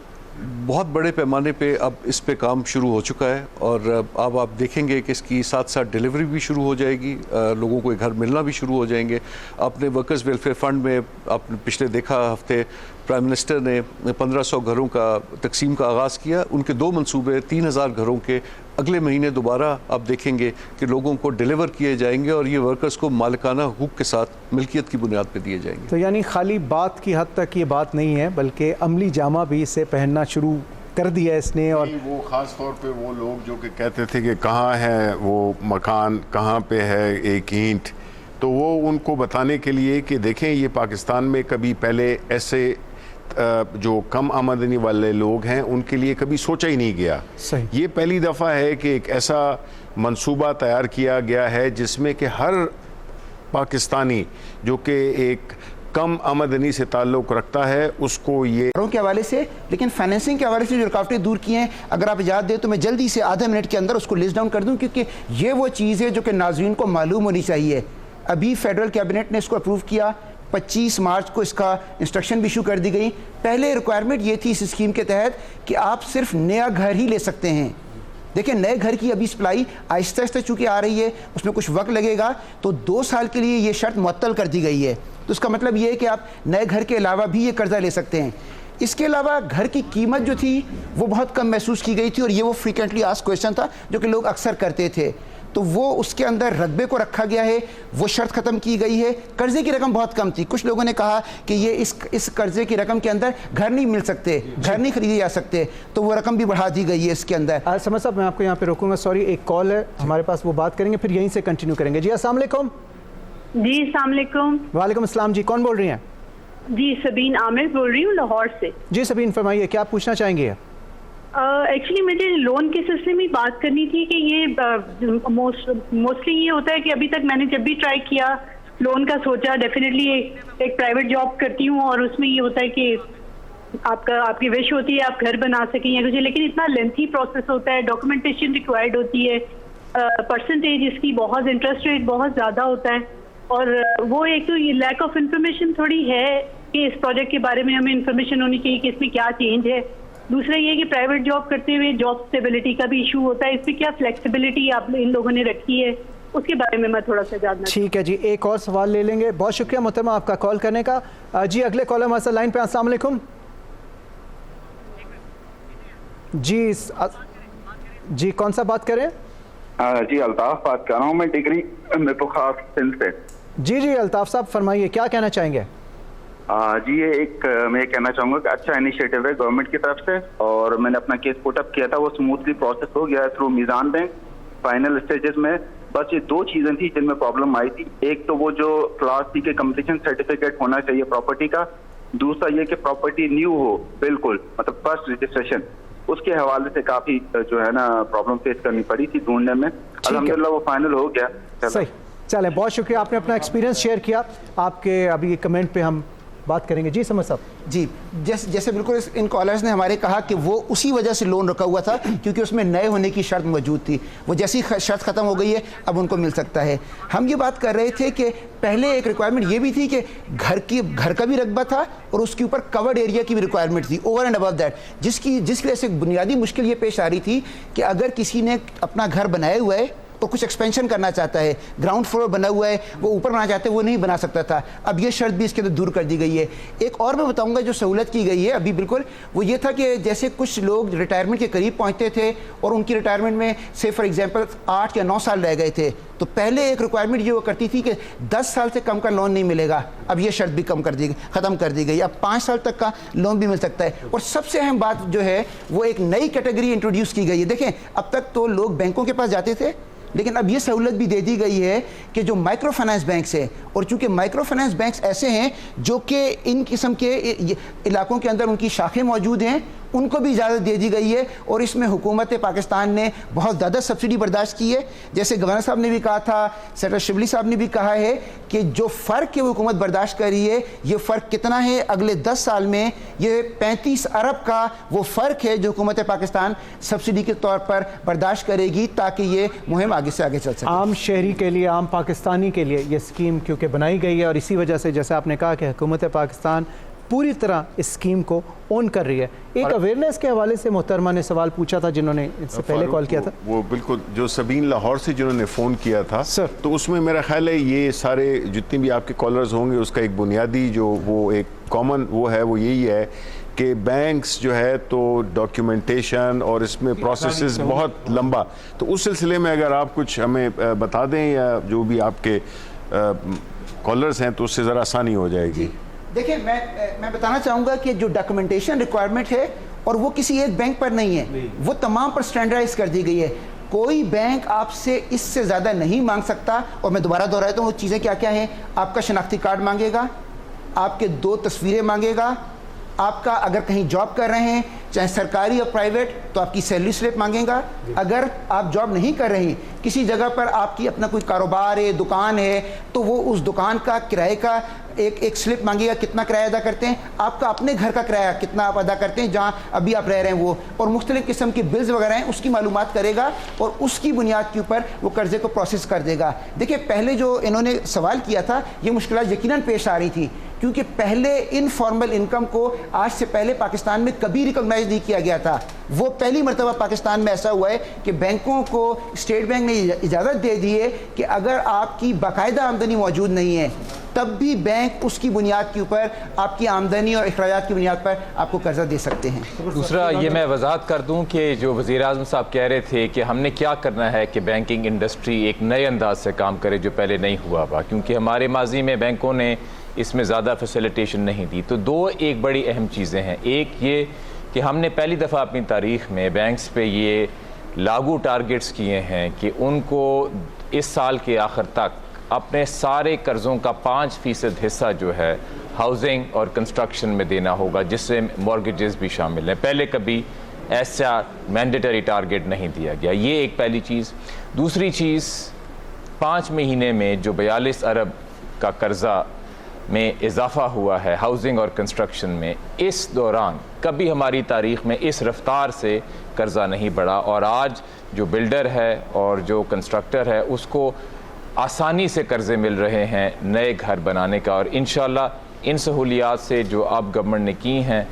Speaker 2: बहुत बड़े पैमाने पे अब इस पे काम शुरू हो चुका है, और अब आप देखेंगे कि इसकी साथ साथ डिलीवरी भी शुरू हो जाएगी, लोगों को घर मिलना भी शुरू हो जाएंगे। आपने वर्कर्स वेलफेयर फ़ंड में आपने पिछले देखा हफ्ते प्राइम मिनिस्टर ने 1,500 घरों का तकसीम का आगाज़ किया। उनके 2 मंसूबे 3,000 घरों के अगले महीने दोबारा आप देखेंगे कि लोगों को डिलीवर किए जाएंगे, और ये वर्कर्स को मालिकाना हुकूक के साथ मिल्कियत की बुनियाद पर दिए जाएंगे।
Speaker 1: तो यानी खाली बात की हद तक ये बात नहीं है, बल्कि अमली जामा भी इसे पहनना शुरू कर दिया इसने। और
Speaker 7: वो ख़ास तौर पे वो लोग जो कि कहते थे कि कहाँ है वो मकान, कहाँ पे है एक ईंट, तो वो उनको बताने के लिए कि देखें ये पाकिस्तान में कभी पहले ऐसे जो कम आमदनी वाले लोग हैं उनके लिए कभी सोचा ही नहीं गया।
Speaker 1: सही।
Speaker 7: ये पहली दफ़ा है कि एक ऐसा मंसूबा तैयार किया गया है जिसमें कि हर पाकिस्तानी जो कि एक कम आमदनी से ताल्लुक़ रखता है उसको ये
Speaker 8: के हवाले से, लेकिन फाइनेंसिंग के हवाले से जो रुकावटें दूर की हैं, अगर आप इजाज़त दें तो मैं जल्दी से आधे मिनट के अंदर उसको लिस्ट डाउन कर दूं, क्योंकि ये वो चीज़ है जो कि नाज़रीन को मालूम होनी चाहिए। अभी फेडरल कैबिनेट ने इसको अप्रूव किया, 25 मार्च को इसका इंस्ट्रक्शन भी इशू कर दी गई। पहले रिक्वायरमेंट ये थी इस स्कीम के तहत कि आप सिर्फ नया घर ही ले सकते हैं। देखिए नए घर की अभी सप्लाई आहिस्ता आहिस्ता चूँकि आ रही है, उसमें कुछ वक्त लगेगा, तो 2 साल के लिए ये शर्त मुअत्तल कर दी गई है। तो इसका मतलब ये है कि आप नए घर के अलावा भी ये कर्जा ले सकते हैं। इसके अलावा घर की कीमत जो थी वो बहुत कम महसूस की गई थी, और ये वो फ्रीक्वेंटली आस्क्ड क्वेश्चन था जो कि लोग अक्सर करते थे, तो वो उसके अंदर रकबे को रखा गया है, वो शर्त ख़त्म की गई है। कर्जे की रकम बहुत कम थी, कुछ लोगों ने कहा कि ये इस कर्जे की रकम के अंदर घर नहीं मिल सकते, घर नहीं खरीदे जा सकते, तो वो रकम भी बढ़ा दी गई है इसके अंदर।
Speaker 1: समझ साहब मैं आपको यहाँ पे रोकूंगा, सॉरी एक कॉल है हमारे पास, वो बात करेंगे फिर यहीं से कंटिन्यू करेंगे। जी अस्सलाम वालेकुम।
Speaker 14: जी अस्सलाम वालेकुम।
Speaker 1: वालेकुम अस्सलाम। जी कौन बोल रही हैं?
Speaker 14: जी सबीन आमिर बोल रही हूँ लाहौर से।
Speaker 1: जी सबीन फरमाइए, क्या पूछना चाहेंगे?
Speaker 14: एक्चुअली मुझे लोन के सिलसिले में बात करनी थी कि ये मोस्टली ये होता है कि अभी तक मैंने जब भी ट्राई किया लोन का सोचा, डेफिनेटली एक प्राइवेट जॉब करती हूँ और उसमें ये होता है कि आपकी विश होती है आप घर बना सकें या कुछ, लेकिन इतना लेंथी प्रोसेस होता है, डॉक्यूमेंटेशन रिक्वायर्ड होती है, परसेंटेज इसकी बहुत, इंटरेस्ट रेट बहुत ज़्यादा होता है, और वो एक तो ये लैक ऑफ इंफॉर्मेशन थोड़ी है कि इस प्रोजेक्ट के बारे में हमें इंफॉर्मेशन होनी चाहिए कि इसमें क्या चेंज है। दूसरा ये कि प्राइवेट जॉब करते हुए जॉब स्टेबिलिटी का भी इशू होता है, इसमें क्या फ्लेक्सिबिलिटी आप इन लोगों ने रखी है, उसके बारे में मैं थोड़ा सा जानना।
Speaker 1: ठीक है जी, एक और सवाल ले लेंगे। बहुत शुक्रिया मोहतरमा आपका कॉल करने का। जी अगले कॉलर हमारे साथ लाइन पे। अस्सलाम वालेकुम जी, कौन सा बात करें?
Speaker 15: जी अल्ताफ बात कर रहा हूँ मैं, डिग्री में तो खास सिंध से।
Speaker 1: जी अल्ताफ साहब फरमाइए, क्या कहना चाहेंगे?
Speaker 15: जी ये एक मैं कहना चाहूँगा कि अच्छा इनिशिएटिव है गवर्नमेंट की तरफ से, और मैंने अपना केस पुट अप किया था, वो स्मूथली प्रोसेस हो गया थ्रू मीज़ान बैंक फाइनल स्टेजेस में। बस ये 2 चीज़ें थी जिनमें प्रॉब्लम आई थी। एक तो वो जो क्लास सी के कंप्लीशन सर्टिफिकेट होना चाहिए प्रॉपर्टी का, दूसरा ये कि प्रॉपर्टी न्यू हो बिल्कुल, मतलब फर्स्ट रजिस्ट्रेशन, उसके हवाले से काफ़ी जो है ना प्रॉब्लम फेस करनी पड़ी थी ढूंढने में। अल्हम्दुलिल्लाह वो फाइनल हो गया।
Speaker 1: सही, चले बहुत शुक्रिया, आपने अपना एक्सपीरियंस शेयर किया। आपके अभी कमेंट पे हम बात करेंगे। जी समझ साहब।
Speaker 8: जी जैसे बिल्कुल इन कॉलर्स ने हमारे कहा कि वो उसी वजह से लोन रखा हुआ था क्योंकि उसमें नए होने की शर्त मौजूद थी, वो जैसी शर्त ख़त्म हो गई है अब उनको मिल सकता है। हम ये बात कर रहे थे कि पहले एक रिक्वायरमेंट ये भी थी कि घर का भी रकबा था और उसके ऊपर कवर्ड एरिया की भी रिक्वायरमेंट थी ओवर एंड अबव दैट, जिसकी वजह से बुनियादी मुश्किल ये पेश आ रही थी कि अगर किसी ने अपना घर बनाया हुआ है तो कुछ एक्सपेंशन करना चाहता है, ग्राउंड फ्लोर बना हुआ है, वो ऊपर बनाना चाहते हैं, वो नहीं बना सकता था। अब ये शर्त भी इसके अंदर दूर कर दी गई है। एक और मैं बताऊंगा जो सहूलत की गई है अभी बिल्कुल, वो ये था कि जैसे कुछ लोग रिटायरमेंट के करीब पहुंचते थे और उनकी रिटायरमेंट में से फॉर एग्जांपल 8 या 9 साल रह गए थे, तो पहले एक रिक्वायरमेंट ये वो करती थी कि 10 साल से कम का लोन नहीं मिलेगा। अब ये शर्त भी ख़त्म कर दी गई, अब 5 साल तक का लोन भी मिल सकता है। और सबसे अहम बात जो है वो एक नई कैटेगरी इंट्रोड्यूस की गई है। देखें अब तक तो लोग बैंकों के पास जाते थे, लेकिन अब ये सहूलत भी दे दी गई है कि जो माइक्रो फाइनेंस बैंक्स हैं, और चूंकि माइक्रो फाइनेंस बैंक्स ऐसे हैं जो कि इन किस्म के इलाकों के अंदर उनकी शाखें मौजूद हैं, उनको भी इजाज़त दे दी गई है। और इसमें हुकूमत पाकिस्तान ने बहुत ज़्यादा सब्सिडी बर्दाश्त की है। जैसे गवर्नर साहब ने भी कहा था, सेनेटर शिबली साहब ने भी कहा है कि जो फ़र्क है वो हुकूमत बर्दाश्त कर रही है, ये फ़र्क कितना है अगले 10 साल में, ये 35 अरब का वो फ़र्क है जो हुकूमत पाकिस्तान सब्सिडी के तौर पर बर्दाश्त करेगी ताकि ये मुहिम आगे से आगे चल सके।
Speaker 1: आम शहरी के लिए, आम पाकिस्तानी के लिए ये स्कीम क्योंकि बनाई गई है और इसी वजह से जैसे आपने कहा कि हुकूमत पाकिस्तान पूरी तरह इस स्कीम को ऑन कर रही है। एक अवेयरनेस के हवाले से मोहतरमा ने सवाल पूछा था जिन्होंने इससे पहले कॉल किया था, वो
Speaker 7: बिल्कुल जो सबीन लाहौर से जिन्होंने फ़ोन किया था सर, तो उसमें मेरा ख्याल है ये सारे जितने भी आपके कॉलर्स होंगे उसका एक बुनियादी जो वो एक कॉमन वो है वो यही है कि बैंक्स जो है तो डॉक्यूमेंटेशन और इसमें प्रोसेस बहुत लंबा, तो उस सिलसिले में अगर आप कुछ हमें बता दें या जो भी आपके कॉलर्स हैं तो उससे ज़रा आसानी हो जाएगी।
Speaker 8: देखिए मैं बताना चाहूँगा कि जो डॉक्यूमेंटेशन रिक्वायरमेंट है और वो किसी एक बैंक पर नहीं है, वो तमाम पर स्टैंडर्डाइज कर दी गई है। कोई बैंक आपसे इससे ज़्यादा नहीं मांग सकता। और मैं दोबारा दोहराता हूँ वो चीज़ें क्या क्या हैं। आपका शनाख्ती कार्ड मांगेगा, आपके 2 तस्वीरें मांगेगा, आपका अगर कहीं जॉब कर रहे हैं चाहे सरकारी या प्राइवेट तो आपकी सैलरी स्लिप मांगेगा। अगर आप जॉब नहीं कर रहे हैं, किसी जगह पर आपकी अपना कोई कारोबार है, दुकान है, तो वो उस दुकान का किराए का एक स्लिप मांगेगा, कितना किराया अदा करते हैं, आपका अपने घर का किराया कितना आप अदा करते हैं जहाँ अभी आप रह रहे हैं वो, और मुख्तलिफ किस्म के बिल्स वगैरह हैं उसकी मालूमात करेगा और उसकी बुनियाद के ऊपर वो कर्जे को प्रोसेस कर देगा। देखिए पहले जो इन्होंने सवाल किया था ये मुश्किलात यकीनन पेश आ रही थी क्योंकि पहले इनफॉर्मल इनकम को आज से पहले पाकिस्तान में कभी रिकॉग्नाइज नहीं किया गया था। वो पहली मरतबा पाकिस्तान में ऐसा हुआ है कि बैंकों को स्टेट बैंक ने इजाज़त दे दी है कि अगर आपकी बाकायदा आमदनी मौजूद नहीं है तब भी बैंक उसकी बुनियाद के ऊपर आपकी आमदनी और अखराजात की बुनियाद पर आपको कर्जा दे सकते हैं।
Speaker 3: दूसरा ये मैं वजाहत कर दूं कि जो वज़ीर आज़म साहब कह रहे थे कि हमने क्या करना है कि बैंकिंग इंडस्ट्री एक नए अंदाज से काम करे जो पहले नहीं हुआ हुआ, क्योंकि हमारे माजी में बैंकों ने इसमें ज़्यादा फैसिलिटेशन नहीं दी। तो 2 एक बड़ी अहम चीज़ें हैं। एक ये कि हमने पहली दफ़ा अपनी तारीख़ में बैंक्स पे ये लागू टारगेट्स किए हैं कि उनको इस साल के आखिर तक अपने सारे कर्ज़ों का 5% हिस्सा जो है हाउसिंग और कंस्ट्रक्शन में देना होगा, जिससे मॉर्गेजेस भी शामिल हैं। पहले कभी ऐसा मैंडेटरी टारगेट नहीं दिया गया। ये एक पहली चीज़। दूसरी चीज़, 5 महीने में जो 42 अरब का कर्ज़ा में इजाफा हुआ है हाउसिंग और कंस्ट्रक्शन में, इस दौरान कभी हमारी तारीख़ में इस रफ्तार से कर्ज़ा नहीं बढ़ा। और आज जो बिल्डर है और जो कंस्ट्रक्टर है उसको आसानी से कर्ज़े मिल रहे हैं नए घर बनाने का। और इंशाल्लाह इन सहूलियात से जो अब गवर्नमेंट ने की हैं,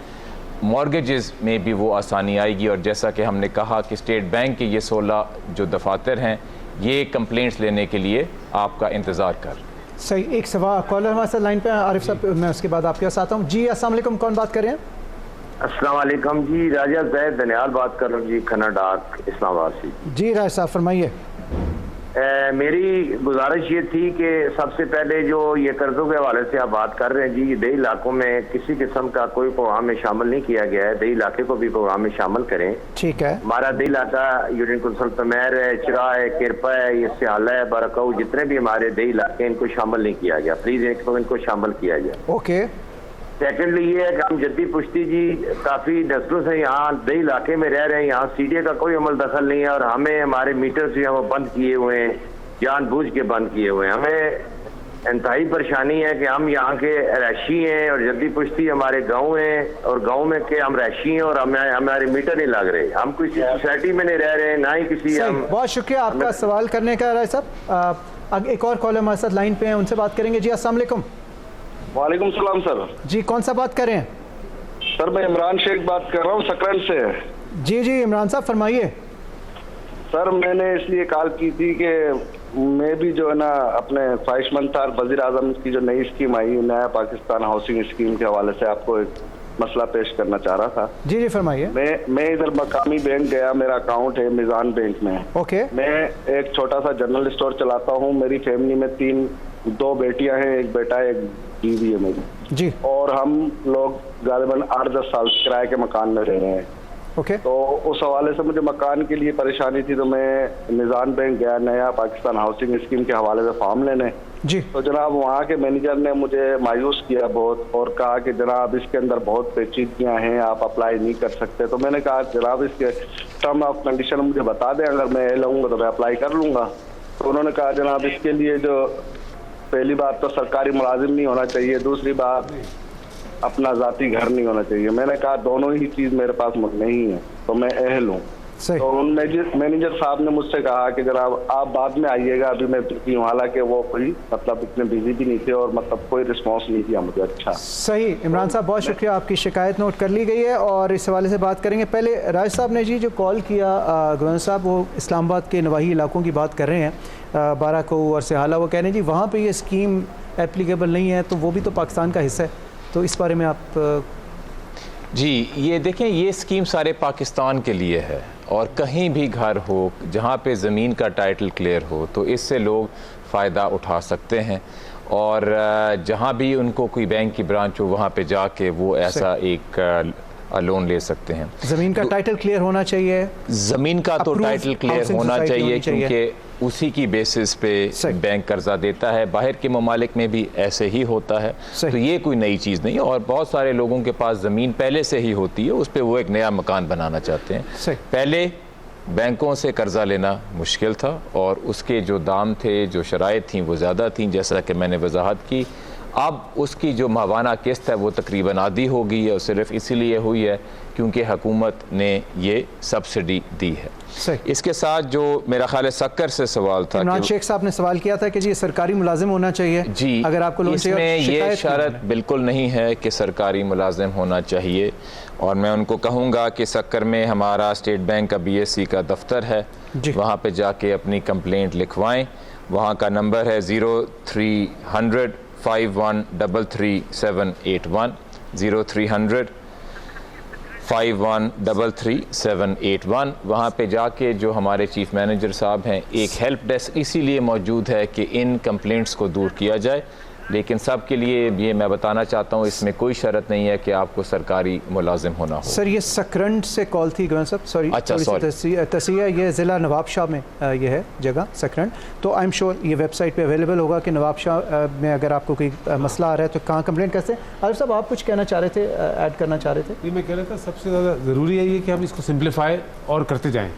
Speaker 3: मॉर्गेजेस में भी वो आसानी आएगी। और जैसा कि हमने कहा कि स्टेट बैंक के ये 16 जो दफातर हैं, ये कंप्लेंट्स लेने के लिए आपका इंतज़ार कर।
Speaker 1: सही, एक सवाल कॉलर हमारे साथ लाइन पे है, आरिफ साहब, मैं उसके बाद आपके पास आता हूँ। जी अस्सलाम वालेकुम, कौन बात कर रहे हैं?
Speaker 16: अस्सलाम वालेकुम जी, राजा जैद दनियाल बात कर रहा हूँ जी, खन्ना डाक इस्लामाबाद से।
Speaker 1: जी राज साहब फरमाइए।
Speaker 16: मेरी गुजारिश ये थी कि सबसे पहले जो ये कर्जों के हवाले से आप बात कर रहे हैं जी, देही इलाकों में किसी किस्म का कोई प्रोग्राम में शामिल नहीं किया गया है, देही इलाके को भी प्रोग्राम में शामिल करें।
Speaker 1: ठीक है।
Speaker 16: हमारा देही इलाका यूनियन कुंसल तमैर है, चिरा है, किरपा है, ये सियाला है, बरकाऊ, जितने भी हमारे देही इलाके इनको शामिल नहीं किया गया। प्लीज इनको शामिल किया जाए।
Speaker 1: ओके।
Speaker 16: सेकेंडली ये है कि हम जद्दी पुश्ती जी काफ़ी नस्लों से यहाँ दही इलाके में रह रहे हैं, यहाँ सीडीए का कोई अमल दखल नहीं है और हमें हमारे मीटर जो है वो बंद किए हुए हैं, जानबूझ के बंद किए हुए हैं। हमें इंतहाई परेशानी है कि हम यहाँ के रैशी हैं और जद्दी पुश्ती हमारे गांव हैं और गांव में के हम रैशी हैं और हमारे मीटर नहीं लग रहे। हम किसी सोसाइटी में नहीं रह रहे, ना ही किसी
Speaker 1: बहुत शुक्रिया आपका सवाल करने का राय साहब। एक और कॉलर हमारे साथ लाइन पे हैं, उनसे बात करेंगे। जी अस्सलाम वालेकुम।
Speaker 17: वालेकुम सलाम सर।
Speaker 1: जी कौन सा बात कर रहे हैं?
Speaker 17: सर मैं इमरान शेख बात कर रहा हूँ सकरन से।
Speaker 1: जी जी इमरान साहब फरमाइए।
Speaker 17: सर मैंने इसलिए कॉल की थी कि मैं भी जो है ना अपने ख्वाहिशमंद था, वजीर आजम की जो नई स्कीम आई, नया पाकिस्तान हाउसिंग स्कीम के हवाले से आपको एक मसला पेश करना चाह रहा था।
Speaker 1: जी जी फरमाइए।
Speaker 17: मैं इधर मकामी बैंक गया, मेरा अकाउंट है मिजान बैंक में।
Speaker 1: ओके।
Speaker 17: मैं एक छोटा सा जनरल स्टोर चलाता हूँ, मेरी फैमिली में 2 बेटियां हैं, एक बेटा है, एक बीवी है मेरी
Speaker 1: जी।
Speaker 17: और हम लोग गालिबन 8-10 साल किराए के मकान में रह रहे हैं।
Speaker 1: ओके।
Speaker 17: तो उस हवाले से मुझे मकान के लिए परेशानी थी, तो मैं निज़ाम बैंक गया नया पाकिस्तान हाउसिंग स्कीम के हवाले से फॉर्म लेने।
Speaker 1: जी।
Speaker 17: तो जनाब वहाँ के मैनेजर ने मुझे मायूस किया बहुत और कहा कि जनाब इसके अंदर बहुत पेचीदगियाँ हैं, आप अप्लाई नहीं कर सकते। तो मैंने कहा जनाब इसके टर्म ऑफ कंडीशन मुझे बता दें, अगर मैं लूँगा तो मैं अप्लाई कर लूँगा। तो उन्होंने कहा जनाब इसके लिए जो पहली बात तो सरकारी मुलाजिम नहीं होना चाहिए, दूसरी बात अपना ज़ाती घर नहीं होना चाहिए। मैंने कहा दोनों ही चीज़ मेरे पास नहीं है तो मैं अहल हूँ। तो उन मैनेजर साहब ने मुझसे कहा कि जनाब आप बाद में आइएगा, अभी मैं बिजी हूँ। हालांकि वो कोई मतलब इतने बिजी भी नहीं थे और मतलब कोई रिस्पॉन्स नहीं दिया मुझे। अच्छा
Speaker 1: सही इमरान साहब, बहुत शुक्रिया, आपकी शिकायत नोट कर ली गई है और इस हवाले से बात करेंगे। पहले राज साहब ने जी जो कॉल किया, गवर्नर साहब वो इस्लामाबाद के नवाही इलाकों की बात कर रहे हैं, बाराकऊ और सिहाला, वो कह रहे हैं जी वहाँ पे ये स्कीम एप्लीकेबल नहीं है, तो वो भी तो पाकिस्तान का हिस्सा है। तो इस बारे में आप
Speaker 3: जी ये देखें, ये स्कीम सारे पाकिस्तान के लिए है और कहीं भी घर हो जहाँ पे ज़मीन का टाइटल क्लियर हो तो इससे लोग फ़ायदा उठा सकते हैं। और जहाँ भी उनको कोई बैंक की ब्रांच हो वहाँ पे जाके वो ऐसा एक लोन ले सकते हैं।
Speaker 1: ज़मीन का टाइटल क्लियर होना चाहिए।
Speaker 3: ज़मीन का तो टाइटल क्लियर होना चाहिए क्योंकि उसी की बेसिस पे बैंक कर्जा देता है। बाहर के ममालिक में भी ऐसे ही होता है, तो ये कोई नई चीज़ नहीं है। और बहुत सारे लोगों के पास ज़मीन पहले से ही होती है, उस पर वो एक नया मकान बनाना चाहते हैं। पहले बैंकों से कर्जा लेना मुश्किल था और उसके जो दाम थे, जो शराइत थी वो ज़्यादा थी, जैसा कि मैंने वजाहत की। अब उसकी जो माहाना किस्त है वो तकरीबन आधी हो गई है और सिर्फ इसीलिए हुई है क्योंकि हुकूमत ने ये सब्सिडी दी है। इसके साथ जो मेरा ख्याल है सक्कर से सवाल था,
Speaker 1: इमरान शेख साहब ने सवाल किया था कि जी सरकारी मुलाजिम होना चाहिए
Speaker 3: जी,
Speaker 1: अगर आपको लोन चाहिए।
Speaker 3: इसमें ये शर्त बिल्कुल नहीं है कि सरकारी मुलाजिम होना चाहिए। और मैं उनको कहूँगा कि सक्कर में हमारा स्टेट बैंक का BSc का दफ्तर है, वहाँ पे जाके अपनी कंप्लेंट लिखवाएं। वहाँ का नंबर है 0300 5133 781 0300 वहाँ पे जाके जो हमारे चीफ मैनेजर साहब हैं, एक हेल्प डेस्क इसीलिए मौजूद है कि इन कंप्लेंट्स को दूर किया जाए। लेकिन सब के लिए ये मैं बताना चाहता हूँ, इसमें कोई शर्त नहीं है कि आपको सरकारी मुलाजिम होना हो।
Speaker 1: सर ये सकरंड से कॉल थी गवर्नर साहब, सॉरी।
Speaker 3: अच्छा,
Speaker 1: तसिया ये ज़िला नवाबशाह में ये है जगह सकरंड। तो आई एम श्योर ये वेबसाइट पे अवेलेबल होगा कि नवाबशाह में अगर आपको कोई मसला आ रहा है तो कहाँ कंप्लेंट कैसे। आरिफ साहब आप कुछ कहना चाह रहे थे, ऐड करना चाह रहे थे?
Speaker 4: ये मैं कह रहा था सबसे ज़्यादा ज़रूरी है ये कि हम इसको सिंप्लीफाई और करते जाएँ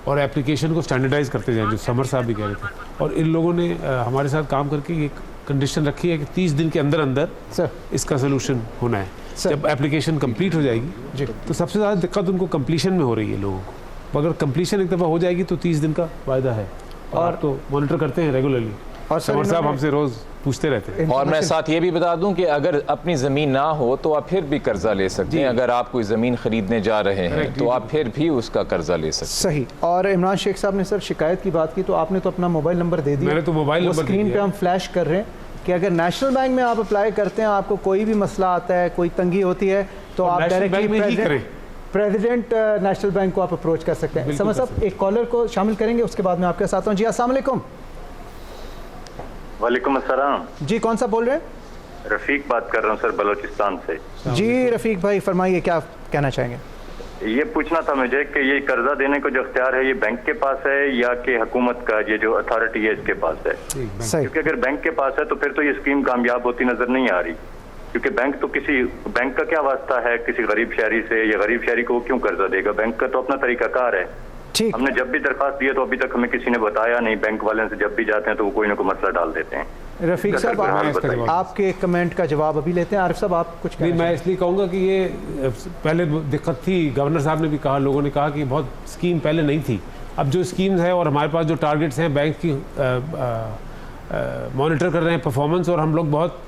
Speaker 4: और एप्लीकेशन को स्टैंडर्डाइज करते जाएँ, जो समर साहब भी कह रहे थे। और इन लोगों ने हमारे साथ काम करके एक कंडीशन रखी है कि 30 दिन के अंदर अंदर
Speaker 1: सर
Speaker 4: इसका सोल्यूशन होना है। जब एप्लीकेशन कंप्लीट हो जाएगी तो सबसे ज़्यादा दिक्कत उनको कंप्लीशन में हो रही है लोगों को। अगर कंप्लीशन एक दफ़ा हो जाएगी तो 30 दिन का वायदा है और तो मॉनिटर करते हैं रेगुलरली। और समर साहब हमसे रोज़ पूछते रहते हैं।
Speaker 3: और मैं साथ ये भी बता दूं कि अगर अपनी ज़मीन ना हो तो आप फिर भी कर्जा ले सकते हैं। अगर आप कोई ज़मीन खरीदने जा रहे हैं तो आप फिर भी उसका कर्जा ले सकते हैं।
Speaker 1: सही। और इमरान शेख साहब ने सर शिकायत की बात की तो आपने तो अपना मोबाइल नंबर दे दिया।
Speaker 4: मैंने तो मोबाइल नंबर
Speaker 1: स्क्रीन पे हम फ्लैश कर रहे हैं कि अगर नेशनल बैंक में आप अप्लाई करते हैं, आपको कोई भी मसला आता है, कोई तंगी होती है तो आप डायरेक्टली प्रेसिडेंट नेशनल बैंक को आप अप्रोच कर सकते हैं। समझ साहब एक कॉलर को शामिल करेंगे, उसके बाद मैं आपके साथ हूँ। जी अस्सलाम वालेकुम।
Speaker 18: वालेकुम अस्सलाम।
Speaker 1: जी कौन सा बोल रहे हैं?
Speaker 18: रफीक बात कर रहा हूँ सर, बलोचिस्तान से।
Speaker 1: जी रफीक भाई फरमाइए, क्या कहना चाहेंगे?
Speaker 18: ये पूछना था मुझे कि ये कर्जा देने को जो अख्तियार है ये बैंक के पास है या कि हुकूमत का ये जो अथॉरिटी है इसके पास है? क्योंकि अगर बैंक के पास है तो फिर तो ये स्कीम कामयाब होती नजर नहीं आ रही, क्योंकि बैंक का क्या वास्ता है किसी गरीब शहरी से, या गरीब शहरी को क्यों कर्जा देगा? बैंक का तो अपना तरीकाकार है। हमने जब भी दरखास्त दिया तो अभी तक हमें किसी ने बताया नहीं। बैंक वाले से जब भी जाते हैं तो वो कोई ना कोई मसला डाल देते हैं।
Speaker 1: रफीक साहब आपके कमेंट का जवाब अभी लेते हैं। आरिफ साहब आप कुछ
Speaker 4: नहीं, मैं इसलिए कहूँगा कि ये पहले दिक्कत थी, गवर्नर साहब ने भी कहा, लोगों ने कहा कि बहुत स्कीम पहले नहीं थी। अब जो स्कीम्स है और हमारे पास जो टारगेट्स हैं बैंक की मॉनिटर कर रहे हैं परफॉर्मेंस, और हम लोग बहुत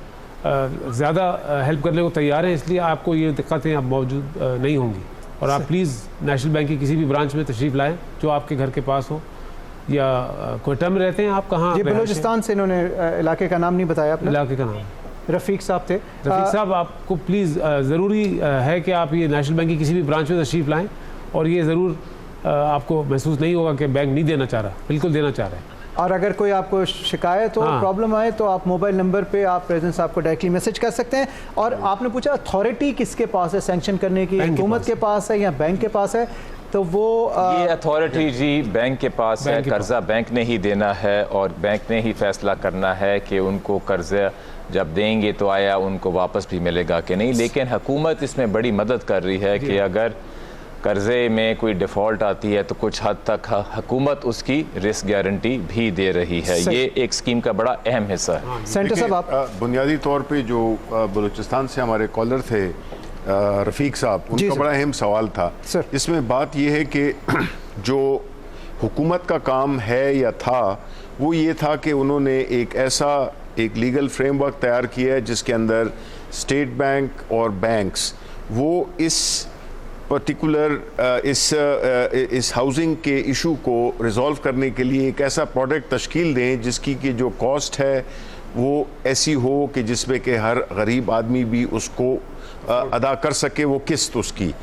Speaker 4: ज़्यादा हेल्प करने को तैयार हैं, इसलिए आपको ये दिक्कतें अब मौजूद नहीं होंगी। और आप प्लीज़ नेशनल बैंक की किसी भी ब्रांच में तशरीफ़ लाएँ जो आपके घर के पास हो, या कोयटा में रहते हैं आप? कहाँ?
Speaker 1: ये बलूचिस्तान से, इन्होंने इलाके का नाम नहीं बताया आपने।
Speaker 4: इलाके का नाम
Speaker 1: रफ़ीक साहब थे।
Speaker 4: रफ़ीक साहब आपको प्लीज़ ज़रूरी है कि आप ये नेशनल बैंक की किसी भी ब्रांच में तशरीफ़ लाएँ, और ये ज़रूर आपको महसूस नहीं होगा कि बैंक नहीं देना चाह रहा, बिल्कुल देना चाह रहा है।
Speaker 1: और अगर कोई आपको शिकायत हो, प्रॉब्लम आए तो आप मोबाइल नंबर पे आप प्रेसिडेंट साहब को डायरेक्टली मैसेज कर सकते हैं। और आपने पूछा अथॉरिटी किसके पास है सैंक्शन करने की, हुकूमत के पास है या बैंक के पास है? तो वो
Speaker 3: ये अथॉरिटी जी बैंक के पास है। कर्जा बैंक ने ही देना है और बैंक ने ही फैसला करना है कि उनको कर्जा जब देंगे तो आया उनको वापस भी मिलेगा कि नहीं। लेकिन हुकूमत इसमें बड़ी मदद कर रही है कि अगर कर्जे में कोई डिफ़ॉल्ट आती है तो कुछ हद तक हुकूमत उसकी रिस्क गारंटी भी दे रही है। ये एक स्कीम का बड़ा अहम हिस्सा है।
Speaker 7: सेंटर साहब आप बुनियादी तौर पे जो बलूचिस्तान से हमारे कॉलर थे रफ़ीक साहब, उनका बड़ा अहम सवाल था। इसमें बात यह है कि जो हुकूमत का काम है या था वो ये था कि उन्होंने एक लीगल फ्रेमवर्क तैयार किया है जिसके अंदर स्टेट बैंक और बैंक्स वो इस पर्टिकुलर इस हाउसिंग के इशू को रिजॉल्व करने के लिए एक ऐसा प्रोडक्ट तश्कील दें जिसकी कि जो कॉस्ट है वो ऐसी हो कि जिसमें कि हर गरीब आदमी भी उसको अदा कर सके, वो किस्त उसकी।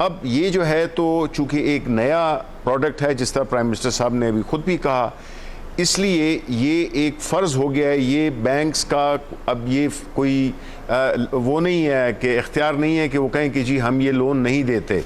Speaker 7: अब ये जो है तो चूँकि एक नया प्रोडक्ट है, जिस तरह प्राइम मिनिस्टर साहब ने अभी ख़ुद भी कहा, इसलिए ये एक फ़र्ज़ हो गया है ये बैंक्स का। अब ये कोई वो नहीं है कि इख्तियार नहीं है कि वो कहें कि जी हम ये लोन नहीं देते,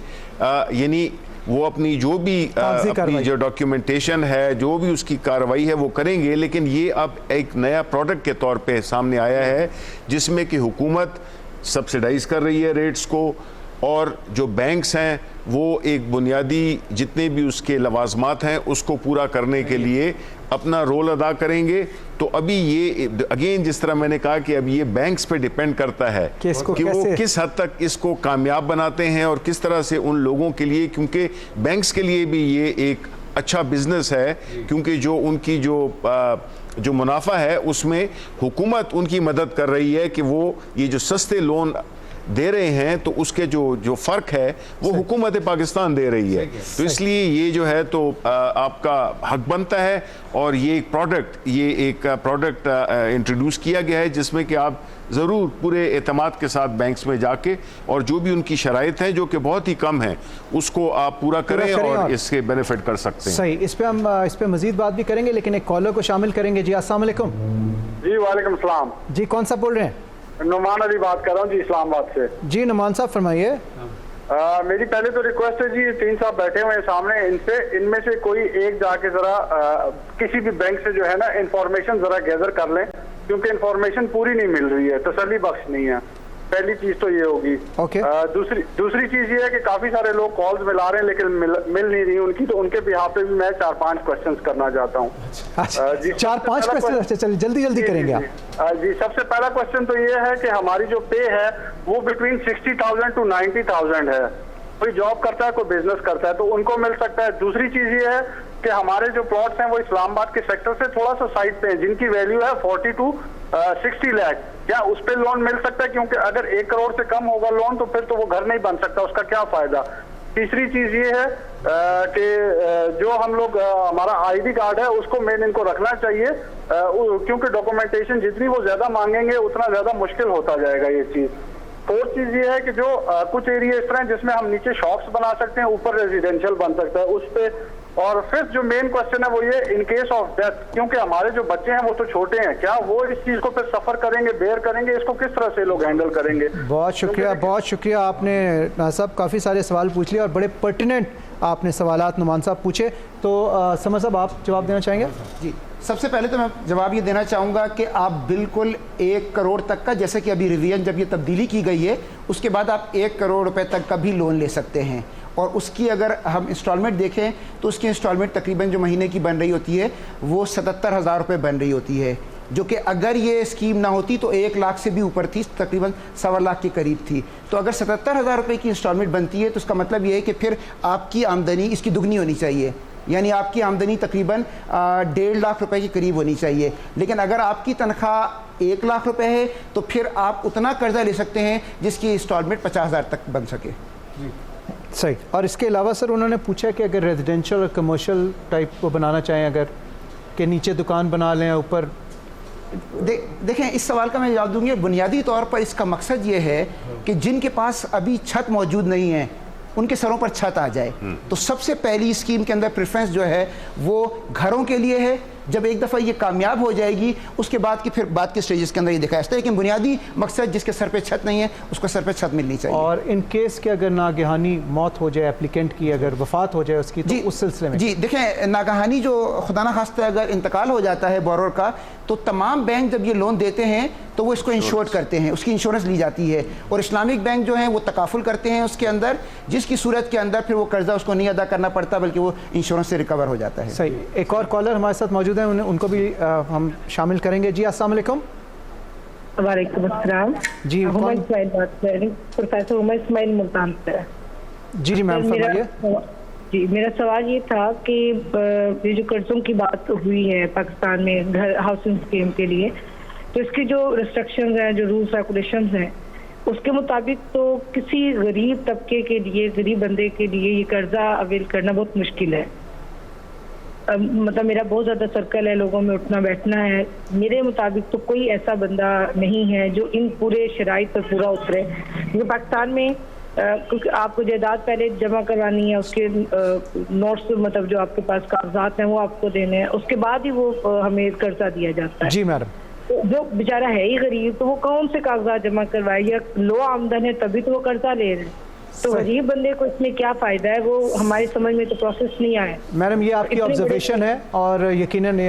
Speaker 7: यानी वो अपनी जो भी डॉक्यूमेंटेशन है, जो भी उसकी कार्रवाई है वो करेंगे। लेकिन ये अब एक नया प्रोडक्ट के तौर पे सामने आया है जिसमें कि हुकूमत सब्सिडाइज़ कर रही है रेट्स को, और जो बैंक्स हैं वो एक बुनियादी जितने भी उसके लवाजमात हैं उसको पूरा करने के लिए अपना रोल अदा करेंगे। तो अभी ये अगेन जिस तरह मैंने कहा कि अब ये बैंक्स पे डिपेंड करता है कि वो किस हद तक इसको कामयाब बनाते हैं और किस तरह से उन लोगों के लिए, क्योंकि बैंक्स के लिए भी ये एक अच्छा बिजनेस है, क्योंकि जो उनकी जो मुनाफा है उसमें हुकूमत उनकी मदद कर रही है कि वो ये जो सस्ते लोन दे रहे हैं तो उसके जो फ़र्क है वो हुकूमत पाकिस्तान दे रही है। तो इसलिए ये जो है तो आपका हक बनता है, और ये एक प्रोडक्ट इंट्रोड्यूस किया गया है जिसमें कि आप ज़रूर पूरे एतमाद के साथ बैंक्स में जाके और जो भी उनकी शराइत हैं जो कि बहुत ही कम है उसको आप पूरा करें और इसके बेनिफिट कर सकते हैं।
Speaker 1: सही, इस पे मजीद बात भी करेंगे, लेकिन एक कॉलर को शामिल करेंगे। जी अस्सलाम वालेकुम।
Speaker 19: जी वालेकुम सलाम।
Speaker 1: जी कौन सा बोल रहे हैं?
Speaker 19: नुमान अली बात कर रहा हूँ जी, इस्लामाबाद से।
Speaker 1: जी नुमान साहब फरमाइए।
Speaker 19: मेरी पहले तो रिक्वेस्ट है जी, 3 साहब बैठे हुए हैं सामने, इनमें से कोई एक जाके जरा किसी भी बैंक से जो है ना इंफॉर्मेशन जरा गैदर कर लें, क्योंकि इंफॉर्मेशन पूरी नहीं मिल रही है, तसल्ली बख्श नहीं है। पहली चीज तो ये होगी। दूसरी चीज ये है कि काफी सारे लोग कॉल्स मिला रहे हैं लेकिन मिल नहीं रही उनकी, तो उनके बिहाफ पे भी मैं 4-5 क्वेश्चंस करना चाहता हूँ।
Speaker 1: 4-5 क्वेश्चन, चलिए जल्दी करेंगे आप।
Speaker 19: जी सबसे पहला क्वेश्चन तो ये है कि हमारी जो पे है वो बिटवीन 60,000 to 90,000 है। कोई जॉब करता है, कोई बिजनेस करता है, तो उनको मिल सकता है। दूसरी चीज ये है कि हमारे जो प्लॉट्स हैं वो इस्लामाबाद के सेक्टर से थोड़ा सा साइड पे हैं, जिनकी वैल्यू है 40 to 60 लाख। क्या उस पर लोन मिल सकता है? क्योंकि अगर 1 करोड़ से कम होगा लोन तो फिर तो वो घर नहीं बन सकता, उसका क्या फायदा। तीसरी चीज ये है कि जो हम लोग हमारा आईडी कार्ड है उसको मेन इनको रखना चाहिए, क्योंकि डॉक्यूमेंटेशन जितनी वो ज्यादा मांगेंगे उतना ज्यादा मुश्किल होता जाएगा ये चीज। फोर्थ चीज ये है कि जो कुछ एरिया इस तरह जिसमें हम नीचे शॉप्स बना सकते हैं, ऊपर रेजिडेंशियल बन सकता है उस पे। और फिफ्थ जो मेन क्वेश्चन है वो ये, इन केस ऑफ डेथ, क्योंकि हमारे जो बच्चे हैं वो तो छोटे हैं, क्या वो इस चीज को फिर सफर करेंगे, बेयर करेंगे, इसको किस तरह से लोग हैंडल करेंगे?
Speaker 1: बहुत शुक्रिया आपने साहब काफ़ी सारे सवाल पूछ लिए और बड़े पर्टिनेंट आपने सवालात नुमान साहब पूछे। तो समर साहब आप जवाब देना चाहेंगे?
Speaker 8: जी सबसे पहले तो मैं जवाब ये देना चाहूँगा कि आप बिल्कुल 1 करोड़ तक का, जैसे कि अभी रिवीजन जब ये तब्दीली की गई है उसके बाद आप 1 करोड़ रुपए तक का भी लोन ले सकते हैं। और उसकी अगर हम इंस्टॉलमेंट देखें तो उसकी इंस्टॉलमेंट तकरीबन जो महीने की बन रही होती है वो 77,000 रुपये बन रही होती है, जो कि अगर ये स्कीम ना होती तो 1 लाख से भी ऊपर थी, तकरीबन 1.25 लाख के करीब थी। तो अगर 77,000 रुपये की इंस्टॉलमेंट बनती है तो उसका मतलब ये है कि फिर आपकी आमदनी इसकी दुगनी होनी चाहिए, यानी आपकी आमदनी तकरीबन 1.5 लाख रुपए के करीब होनी चाहिए। लेकिन अगर आपकी तनख्वाह 1 लाख रुपए है तो फिर आप उतना कर्जा ले सकते हैं जिसकी इंस्टॉलमेंट 50,000 तक बन सके।
Speaker 1: सही। और इसके अलावा सर उन्होंने पूछा कि अगर रेजिडेंशियल और कमर्शियल टाइप को बनाना चाहें, अगर के नीचे दुकान बना लें ऊपर,
Speaker 8: देखें इस सवाल का मैं जवाब दूंगी। बुनियादी तौर पर इसका मकसद ये है कि जिनके पास अभी छत मौजूद नहीं है उनके सरों पर छत आ जाए। तो सबसे पहली स्कीम के अंदर प्रेफरेंस जो है वो घरों के लिए है। जब एक दफ़ा ये कामयाब हो जाएगी उसके बाद की फिर बाद के स्टेजेस के अंदर ये दिखाया जाता है, लेकिन बुनियादी मकसद जिसके सर पे छत नहीं है उसको सर पे छत मिलनी चाहिए।
Speaker 1: और इन केस के अगर नागहानी मौत हो जाए एप्लीकेंट की, अगर वफात हो जाए उसकी, तो उस सिलसिले में
Speaker 8: जी देखें नागहानी जो खुदा ना खास्ता अगर इंतकाल हो जाता है बोरोर का, तो तमाम बैंक जब ये लोन देते हैं तो वो इसको इंश्योर करते हैं, उसकी इंश्योरेंस ली जाती है। और इस्लामिक बैंक जो है वो तकाफुल करते हैं उसके अंदर, जिसकी सूरत के अंदर फिर वो कर्जा उसको नहीं अदा करना पड़ता बल्कि वो इंश्योरेंस से रिकवर हो जाता है।
Speaker 1: सही। एक और कॉलर हमारे साथ मौजूद है, उनको भी हम शामिल करेंगे। जी अस्सलाम वालेकुम।
Speaker 20: वालेकुम अस्सलाम।
Speaker 1: जी
Speaker 20: उमर इस्माइल बात कर रही हूं, प्रोफेसर उमर इस्माइल मुल्तान से।
Speaker 1: जी मैम फरमाइए।
Speaker 20: जी मेरा सवाल ये था कि ये जो कर्जों की बात हुई है पाकिस्तान में घर हाउसिंग स्कीम के लिए, तो इसकी जो रिस्ट्रिक्शंस हैं, जो रूल्स रेगुलेशंस हैं, उसके मुताबिक तो किसी गरीब तबके के लिए, गरीब बंदे के लिए ये कर्जा अवेल करना बहुत मुश्किल है। मतलब मेरा बहुत ज़्यादा सर्कल है, लोगों में उठना बैठना है, मेरे मुताबिक तो कोई ऐसा बंदा नहीं है जो इन पूरे शराइत पर पूरा उतरे। क्योंकि पाकिस्तान में क्योंकि आपको जायदाद पहले जमा करवानी है, उसके नोट्स मतलब जो आपके पास कागजात हैं वो आपको देने हैं, उसके बाद ही वो हमें कर्जा दिया जाता है।
Speaker 1: जी मैडम।
Speaker 20: जो बेचारा है ही गरीब तो वो कौन से कागजात जमा करवाए, या लो आमदन है तभी तो वो कर्जा ले रहे हैं, तो गरीब बंदे को इसमें क्या फायदा है, वो हमारी समझ में तो प्रोसेस नहीं आया।
Speaker 1: मैडम ये आपकी ऑब्जर्वेशन है और यकीनन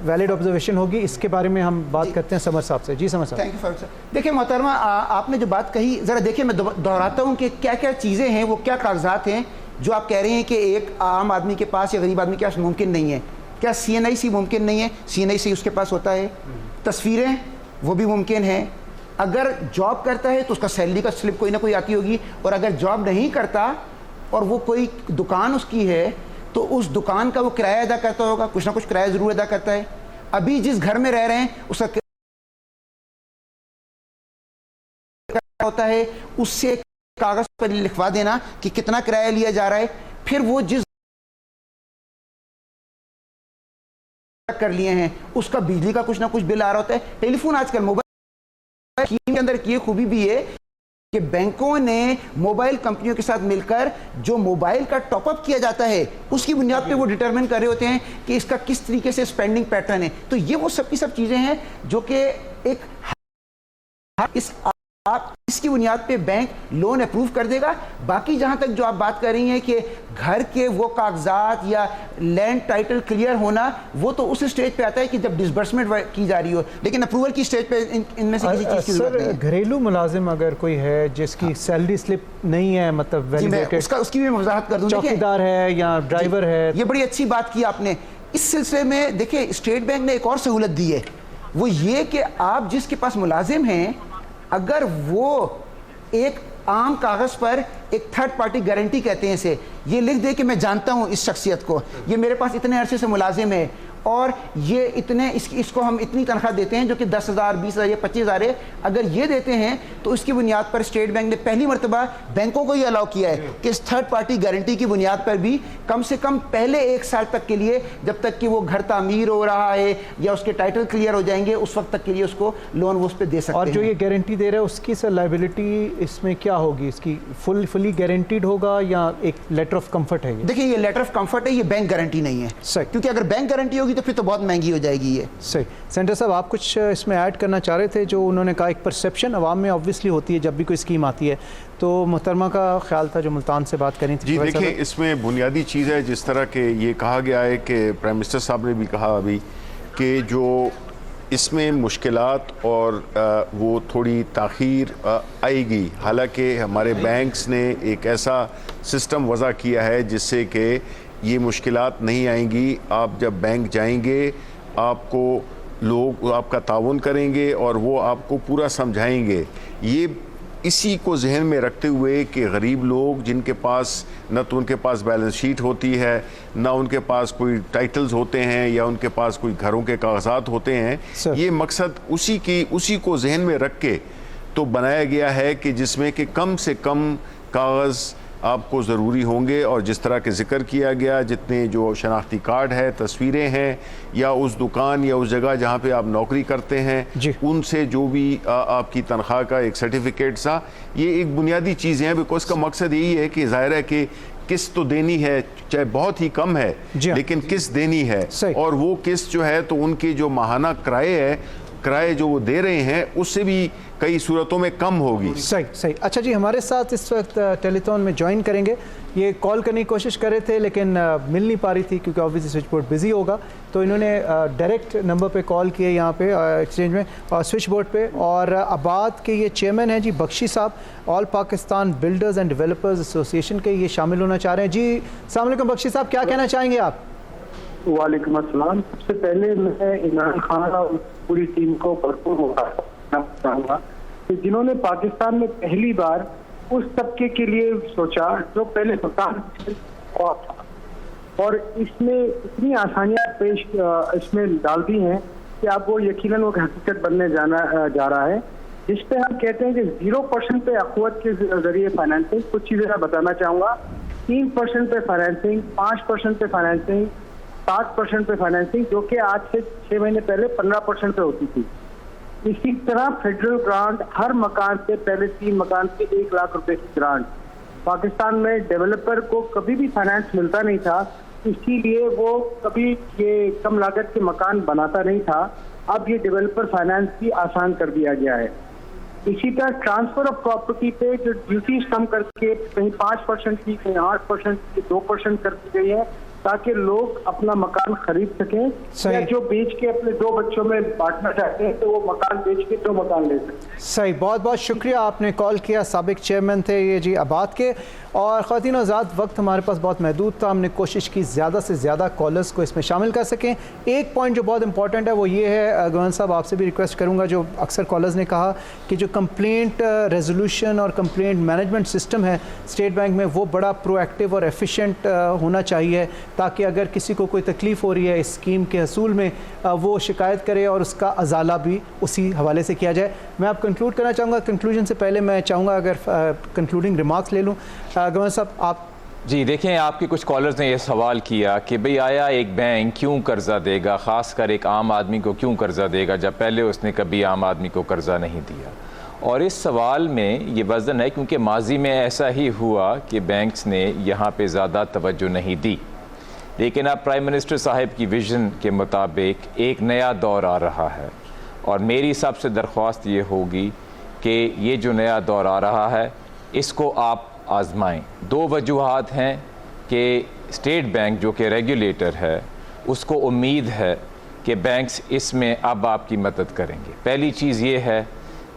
Speaker 1: वैलिड ऑब्जर्वेशन होगी, इसके बारे में हम बात करते हैं समर साहब से। जी समर साहब।
Speaker 8: Thank you Farooq sir. देखिए मोहतरमा आपने जो बात कही ज़रा देखिए, मैं दोहराता हूँ कि क्या क्या चीज़ें हैं, वो क्या कागजात हैं जो आप कह रहे हैं कि एक आम आदमी के पास या गरीब आदमी के पास मुमकिन नहीं है। क्या CNIC मुमकिन नहीं है? CNIC उसके पास होता है। तस्वीरें वो भी मुमकिन है। अगर जॉब करता है तो उसका सैलरी का स्लिप कोई ना कोई आती होगी, और अगर जॉब नहीं करता और वो कोई दुकान उसकी है तो उस दुकान का वो किराया अदा करता होगा, कुछ ना कुछ किराया ज़रूर अदा करता है। अभी जिस घर में रह रहे हैं उसका होता है उससे कागज पर लिखवा देना कि कितना किराया लिया जा रहा है, फिर वो जिस कर लिए हैं उसका बिजली का कुछ ना कुछ बिल आ रहा होता है। टेलीफोन आजकल मोबाइल स्कीम के अंदर की ये खूबी भी है कि बैंकों ने मोबाइल कंपनियों के साथ मिलकर जो मोबाइल का टॉपअप किया जाता है उसकी बुनियाद पे वो डिटरमिन कर रहे होते हैं कि इसका किस तरीके से स्पेंडिंग पैटर्न है। तो ये वो सब की सब चीजें हैं जो कि एक इसकी बुनियाद पे बैंक लोन अप्रूव कर देगा। बाकी जहां तक जो आप बात कर रही हैं कि घर के वो कागजात या लैंड टाइटल क्लियर होना, वो तो उस स्टेज पे आता है कि जब डिसबर्समेंट की जा रही हो, लेकिन अप्रूवल की स्टेज पे इनमें से किसी चीज की जरूरत नहीं है।
Speaker 1: घरेलू मुलाजिम अगर कोई है जिसकी सैलरी स्लिप नहीं है, मतलब वैलिडेटेड,
Speaker 8: उसकी भी वजाहत कर दूं,
Speaker 1: चौकीदार है या ड्राइवर है,
Speaker 8: ये बड़ी अच्छी बात की आपने। इस सिलसिले में देखिए स्टेट बैंक ने एक और सहूलत दी है, वो ये कि आप जिसके पास मुलाजिम हैं अगर वो एक आम कागज पर एक थर्ड पार्टी गारंटी कहते हैं इसे, ये लिख दे कि मैं जानता हूं इस शख्सियत को, ये मेरे पास इतने अरसे से मुलाजिम है और ये इतने इसको हम इतनी तनख्वाह देते हैं जो कि 10,000 20,000 या 25,000 है, अगर ये देते हैं तो इसकी बुनियाद पर स्टेट बैंक ने पहली मरतबा बैंकों को ये अलाउ किया है कि इस थर्ड पार्टी गारंटी की बुनियाद पर भी कम से कम पहले 1 साल तक के लिए, जब तक कि वो घर तामीर हो रहा है या उसके टाइटल क्लियर हो जाएंगे, उस वक्त तक के लिए उसको लोन वो उस पर दे सकते हैं।
Speaker 1: और जो ये गारंटी दे रहे हैं उसकी सर लायबिलिटी इसमें क्या होगी, इसकी फुली गारंटीड होगा या एक लेटर ऑफ कंफर्ट है?
Speaker 8: देखिए ये लेटर ऑफ कंफर्ट है, ये बैंक गारंटी नहीं है सर, क्योंकि अगर बैंक गारंटी होगी तो फिर तो बहुत महंगी हो जाएगी ये।
Speaker 1: सही। सेंटर साहब आप कुछ इसमें ऐड करना चाह रहे थे? जो उन्होंने कहा एक परसेप्शन अवाम में ऑब्वियसली होती है जब भी कोई स्कीम आती है, तो मोहतरमा का ख्याल था जो मुल्तान से बात करी थी।
Speaker 7: जी देखिए इसमें बुनियादी चीज़ है जिस तरह के ये कहा गया है कि प्राइम मिनिस्टर साहब ने भी कहा अभी कि जो इसमें मुश्किलात और वो थोड़ी ताख़ीर आएगी, हालांकि हमारे बैंक्स ने एक ऐसा सिस्टम वज़ा किया है जिससे कि ये मुश्किलात नहीं आएंगी। आप जब बैंक जाएंगे आपको लोग आपका ताउन करेंगे और वो आपको पूरा समझाएंगे। ये इसी को जहन में रखते हुए कि गरीब लोग जिनके पास न तो उनके पास बैलेंस शीट होती है, न उनके पास कोई टाइटल्स होते हैं या उनके पास कोई घरों के कागजात होते हैं, ये मकसद उसी को जहन में रख के तो बनाया गया है कि जिसमें कि कम से कम कागज़ आपको ज़रूरी होंगे। और जिस तरह के ज़िक्र किया गया, जितने जो शनाख्ती कार्ड है, तस्वीरें हैं, या उस दुकान या उस जगह जहाँ पे आप नौकरी करते हैं उनसे जो भी आपकी तनख्वाह का एक सर्टिफिकेट सा, ये एक बुनियादी चीज़ें हैं। बिकॉज का मकसद यही है कि ज़ाहिर है कि किस्त तो देनी है, चाहे बहुत ही कम है लेकिन किस्त देनी है, और वो किस्त जो है तो उनके जो माहाना किराए जो वो दे रहे हैं उससे भी कई सूरतों में कम होगी।
Speaker 1: सही। अच्छा जी, हमारे साथ इस वक्त टेलीथॉन में ज्वाइन करेंगे, ये कॉल करने की कोशिश कर रहे थे लेकिन मिल नहीं पा रही थी क्योंकि ऑब्वियसली स्विच बोर्ड बिजी होगा, तो इन्होंने डायरेक्ट नंबर पे कॉल किए यहाँ पे एक्सचेंज में स्विच बोर्ड पे। और आबाद के ये चेयरमैन हैं जी बख्शी साहब, all Pakistan builders and developers association के, ये शामिल होना चाह रहे हैं। जी अस्सलाम वालेकुम बख्शी साहब, क्या कहना चाहेंगे आप?
Speaker 21: वालेकुम अस्सलाम। सबसे पहले मैं इमरान खान और पूरी टीम को भरपूर मुबारक चाहूँगा कि जिन्होंने पाकिस्तान में पहली बार उस तबके के लिए सोचा जो पहले मकान था, और इसमें इतनी आसानियाँ पेश इसमें डाल दी हैं कि अब वो यकीनन वो हकीकत बनने जा रहा है, जिस पे हम कहते हैं कि 0% पे अखवत के जरिए फाइनेंसिंग। कुछ चीज़ें मैं बताना चाहूँगा। 3% पे फाइनेंसिंग, 5% पे फाइनेंसिंग, 7% पे फाइनेंसिंग, जो कि आज से 6 महीने पहले 15% पे होती थी। इसी तरह फेडरल ग्रांट हर मकान से पहले 3 मकान से 1 लाख रुपए की ग्रांट। पाकिस्तान में डेवलपर को कभी भी फाइनेंस मिलता नहीं था, इसीलिए वो कभी ये कम लागत के मकान बनाता नहीं था। अब ये डेवलपर फाइनेंस भी आसान कर दिया गया है। इसी तरह ट्रांसफर ऑफ प्रॉपर्टी पे जो ड्यूटीज कम करके कहीं 5% की, कहीं 8% की, 2% कर दी गई है, ताकि लोग अपना मकान खरीद सकें, या जो बेच के अपने 2 बच्चों में बांटना चाहते हैं तो वो मकान बेच के 2 मकान ले सकें।
Speaker 1: सही, बहुत बहुत शुक्रिया, आपने कॉल किया। साबिक चेयरमैन थे ये जी आबाद के। और ख़वातीन आज़ाद, वक्त हमारे पास बहुत महदूद था, हमने कोशिश की ज़्यादा से ज़्यादा कॉलर्स को इसमें शामिल कर सकें। एक पॉइंट जो बहुत इंपॉर्टेंट है वो ये है, गवर्नर साहब आपसे भी रिक्वेस्ट करूँगा, जो अक्सर कॉलर्स ने कहा कि जो कंप्लेंट रेजोल्यूशन और कंप्लेंट मैनेजमेंट सिस्टम है स्टेट बैंक में, वो बड़ा प्रोएक्टिव और एफिशिएंट होना चाहिए। ताकि अगर किसी को कोई तकलीफ़ हो रही है इस स्कीम के हसूल में वो शिकायत करे और उसका अजाला भी उसी हवाले से किया जाए। मैं आप कंक्लूड करना चाहूँगा। कंक्लूजन से पहले मैं चाहूँगा अगर कंक्लूडिंग रिमार्क्स ले लूँ। गवर्नर साहब आप।
Speaker 3: जी देखें, आपके कुछ कॉलर्स ने यह सवाल किया कि भाई आया एक बैंक क्यों कर्जा देगा, ख़ासकर एक आम आदमी को क्यों कर्जा देगा जब पहले उसने कभी आम आदमी को कर्जा नहीं दिया। और इस सवाल में ये वज़न है क्योंकि माजी में ऐसा ही हुआ कि बैंक्स ने यहाँ पे ज़्यादा तवज्जो नहीं दी, लेकिन अब प्राइम मिनिस्टर साहब की विज़न के मुताबिक एक नया दौर आ रहा है और मेरी सबसे दरख्वास्त ये होगी कि ये जो नया दौर आ रहा है इसको आप आजमाएं। दो वजूहात हैं कि स्टेट बैंक जो कि रेगुलेटर है उसको उम्मीद है कि बैंक्स इसमें अब आपकी मदद करेंगे। पहली चीज़ ये है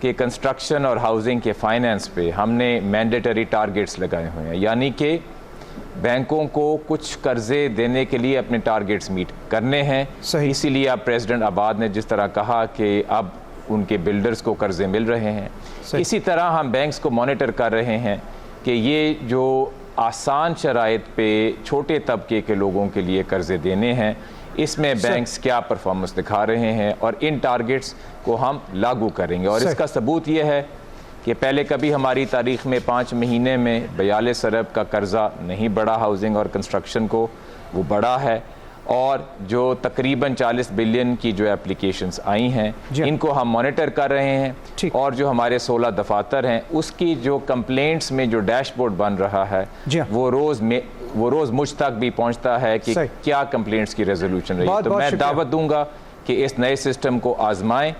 Speaker 3: कि कंस्ट्रक्शन और हाउसिंग के फाइनेंस पे हमने मैंडेटरी टारगेट्स लगाए हुए हैं, यानी कि बैंकों को कुछ कर्जे देने के लिए अपने टारगेट्स मीट करने हैं। इसीलिए अब प्रेसिडेंट आबाद ने जिस तरह कहा कि अब उनके बिल्डर्स को कर्जे मिल रहे हैं, इसी तरह हम बैंक्स को मॉनिटर कर रहे हैं कि ये जो आसान शराइत पे छोटे तबके के लोगों के लिए कर्जे देने हैं इसमें बैंक्स क्या परफॉर्मेंस दिखा रहे हैं और इन टारगेट्स को हम लागू करेंगे। और इसका सबूत ये है कि पहले कभी हमारी तारीख में 5 महीने में 42 अरब का कर्जा नहीं बढ़ा हाउसिंग और कंस्ट्रक्शन को, वो बढ़ा है। और जो तकरीबन 40 बिलियन की जो एप्लीकेशंस आई हैं इनको हम मॉनिटर कर रहे हैं और जो हमारे 16 दफातर हैं उसकी जो कंप्लेंट्स में जो डैशबोर्ड बन रहा है वो रोज़ मुझ तक भी पहुंचता है कि क्या कंप्लेंट्स की रेजोल्यूशन रही है। तो मैं दावत दूंगा कि इस नए सिस्टम को आजमाएं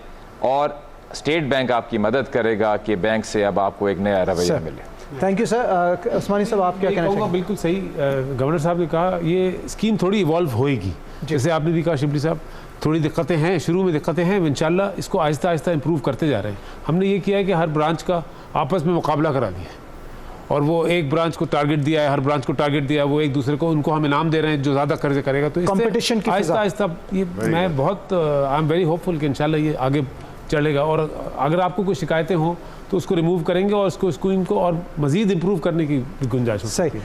Speaker 3: और स्टेट बैंक आपकी मदद करेगा कि बैंक से अब आपको एक नया रवैया मिले।
Speaker 1: Thank you sir. उस्मानी साहब आप क्या कहना चाहेंगे?
Speaker 4: बिल्कुल सही गवर्नर साहब ने कहा, ये स्कीम थोड़ी इवॉल्व होएगी, जैसे आपने भी कहा शिबली साहब, थोड़ी दिक्कतें हैं, शुरू में दिक्कतें हैं, इंशाल्लाह इसको आहिस्ता आहिस्ता इंप्रूव करते जा रहे हैं। हमने ये किया है कि हर ब्रांच का आपस में मुकाबला करा दिया है और वो एक ब्रांच को टारगेट दिया है, हर ब्रांच को टारगेट दिया है, वो एक दूसरे को उनको हम इनाम दे रहे हैं जो ज़्यादा कर्जे करेगा। तो
Speaker 1: कंपटीशन की
Speaker 4: आहिस्ता आहिस्ता ये मैं बहुत आई एम वेरी होपफुल कि इंशाल्लाह ये आगे चलेगा। और अगर आपको कोई शिकायतें हों तो उसको रिमूव करेंगे और उसको इनको और मज़ीद इम्प्रूव करने की गुंजाइश हो।
Speaker 1: सही।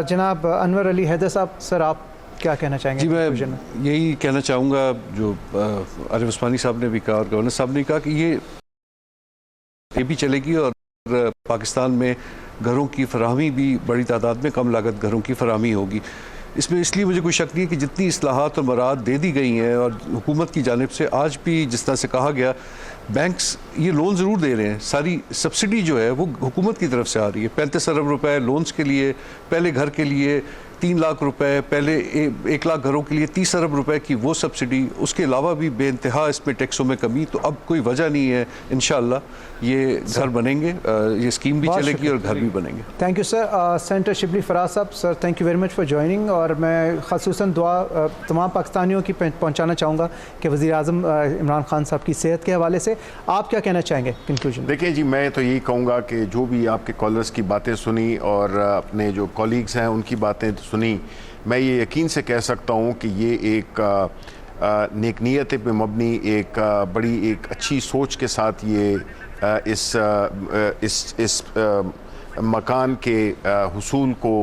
Speaker 1: जनाब अनवर अली हैदर साहब, सर आप क्या कहना चाहेंगे?
Speaker 2: जी मैं यही कहना चाहूँगा जो आरिफ उस्मानी साहब ने भी कहा और गवर्नर साहब ने कहा कि ये भी चलेगी और पाकिस्तान में घरों की फराहमी भी बड़ी तादाद में कम लागत घरों की फराहमी होगी। इसमें इसलिए मुझे कोई शक नहीं है कि जितनी इस्लाहात और मराहत दे दी गई हैं और हुकूमत की जानिब से आज भी जिस तरह से कहा गया, बैंक्स ये लोन ज़रूर दे रहे हैं, सारी सब्सिडी जो है वो हुकूमत की तरफ से आ रही है। 35 अरब रुपए लोन्स के लिए, पहले घर के लिए 3 लाख रुपए, पहले 1 लाख घरों के लिए 30 अरब रुपए की वो सब्सिडी, उसके अलावा भी बेइंतहा इसमें टैक्सों में कमी। तो अब कोई वजह नहीं है, इंशाअल्लाह ये घर बनेंगे, ये स्कीम भी चलेगी और घर भी बनेंगे।
Speaker 1: Thank you sir. Senator Shibli Faraz साहब, sir thank you very much for joining. और मैं ख़ुसूसन दुआ तमाम पाकिस्तानियों की पहुँचाना चाहूँगा कि वज़ीर आज़म इमरान खान साहब की सेहत के हवाले से आप क्या कहना चाहेंगे कंक्लूजन?
Speaker 7: देखिए जी, मैं तो यही कहूँगा कि जो भी आपके कॉलर्स की बातें सुनी और अपने जो कॉलीग्स हैं उनकी बातें सुनी, मैं ये यकीन से कह सकता हूँ कि ये एक नेक नीयत पे मबनी एक बड़ी एक अच्छी सोच के साथ ये इस मकान के हुसूल को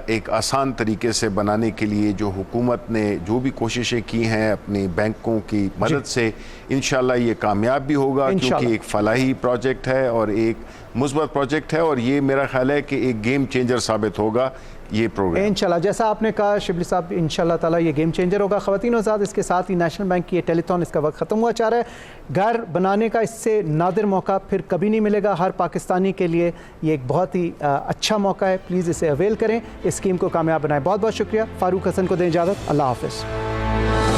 Speaker 7: एक आसान तरीके से बनाने के लिए जो हुकूमत ने जो भी कोशिशें की हैं अपनी बैंकों की मदद से, इंशाल्लाह ये कामयाब भी होगा क्योंकि एक फलाही प्रोजेक्ट है और एक मुस्बत प्रोजेक्ट है और ये मेरा ख्याल है कि एक गेम चेंजर साबित होगा ये प्रोग्राम।
Speaker 1: इंशाल्लाह जैसा आपने कहा शिबली साहब, इंशाल्लाह ताला ये गेम चेंजर होगा। ख़वातीन और साथ इसके साथ ही नेशनल बैंक की ये टेलीथॉन इसका वक्त ख़त्म हुआ चाह रहा है। घर बनाने का इससे नादिर मौका फिर कभी नहीं मिलेगा। हर पाकिस्तानी के लिए ये एक बहुत ही अच्छा मौका है। प्लीज़ इसे अवेल करें, इस स्कीम को कामयाब बनाएं। बहुत बहुत शुक्रिया। फ़ारूक हसन को दें इजाज़त। अल्लाह हाफ़िज़।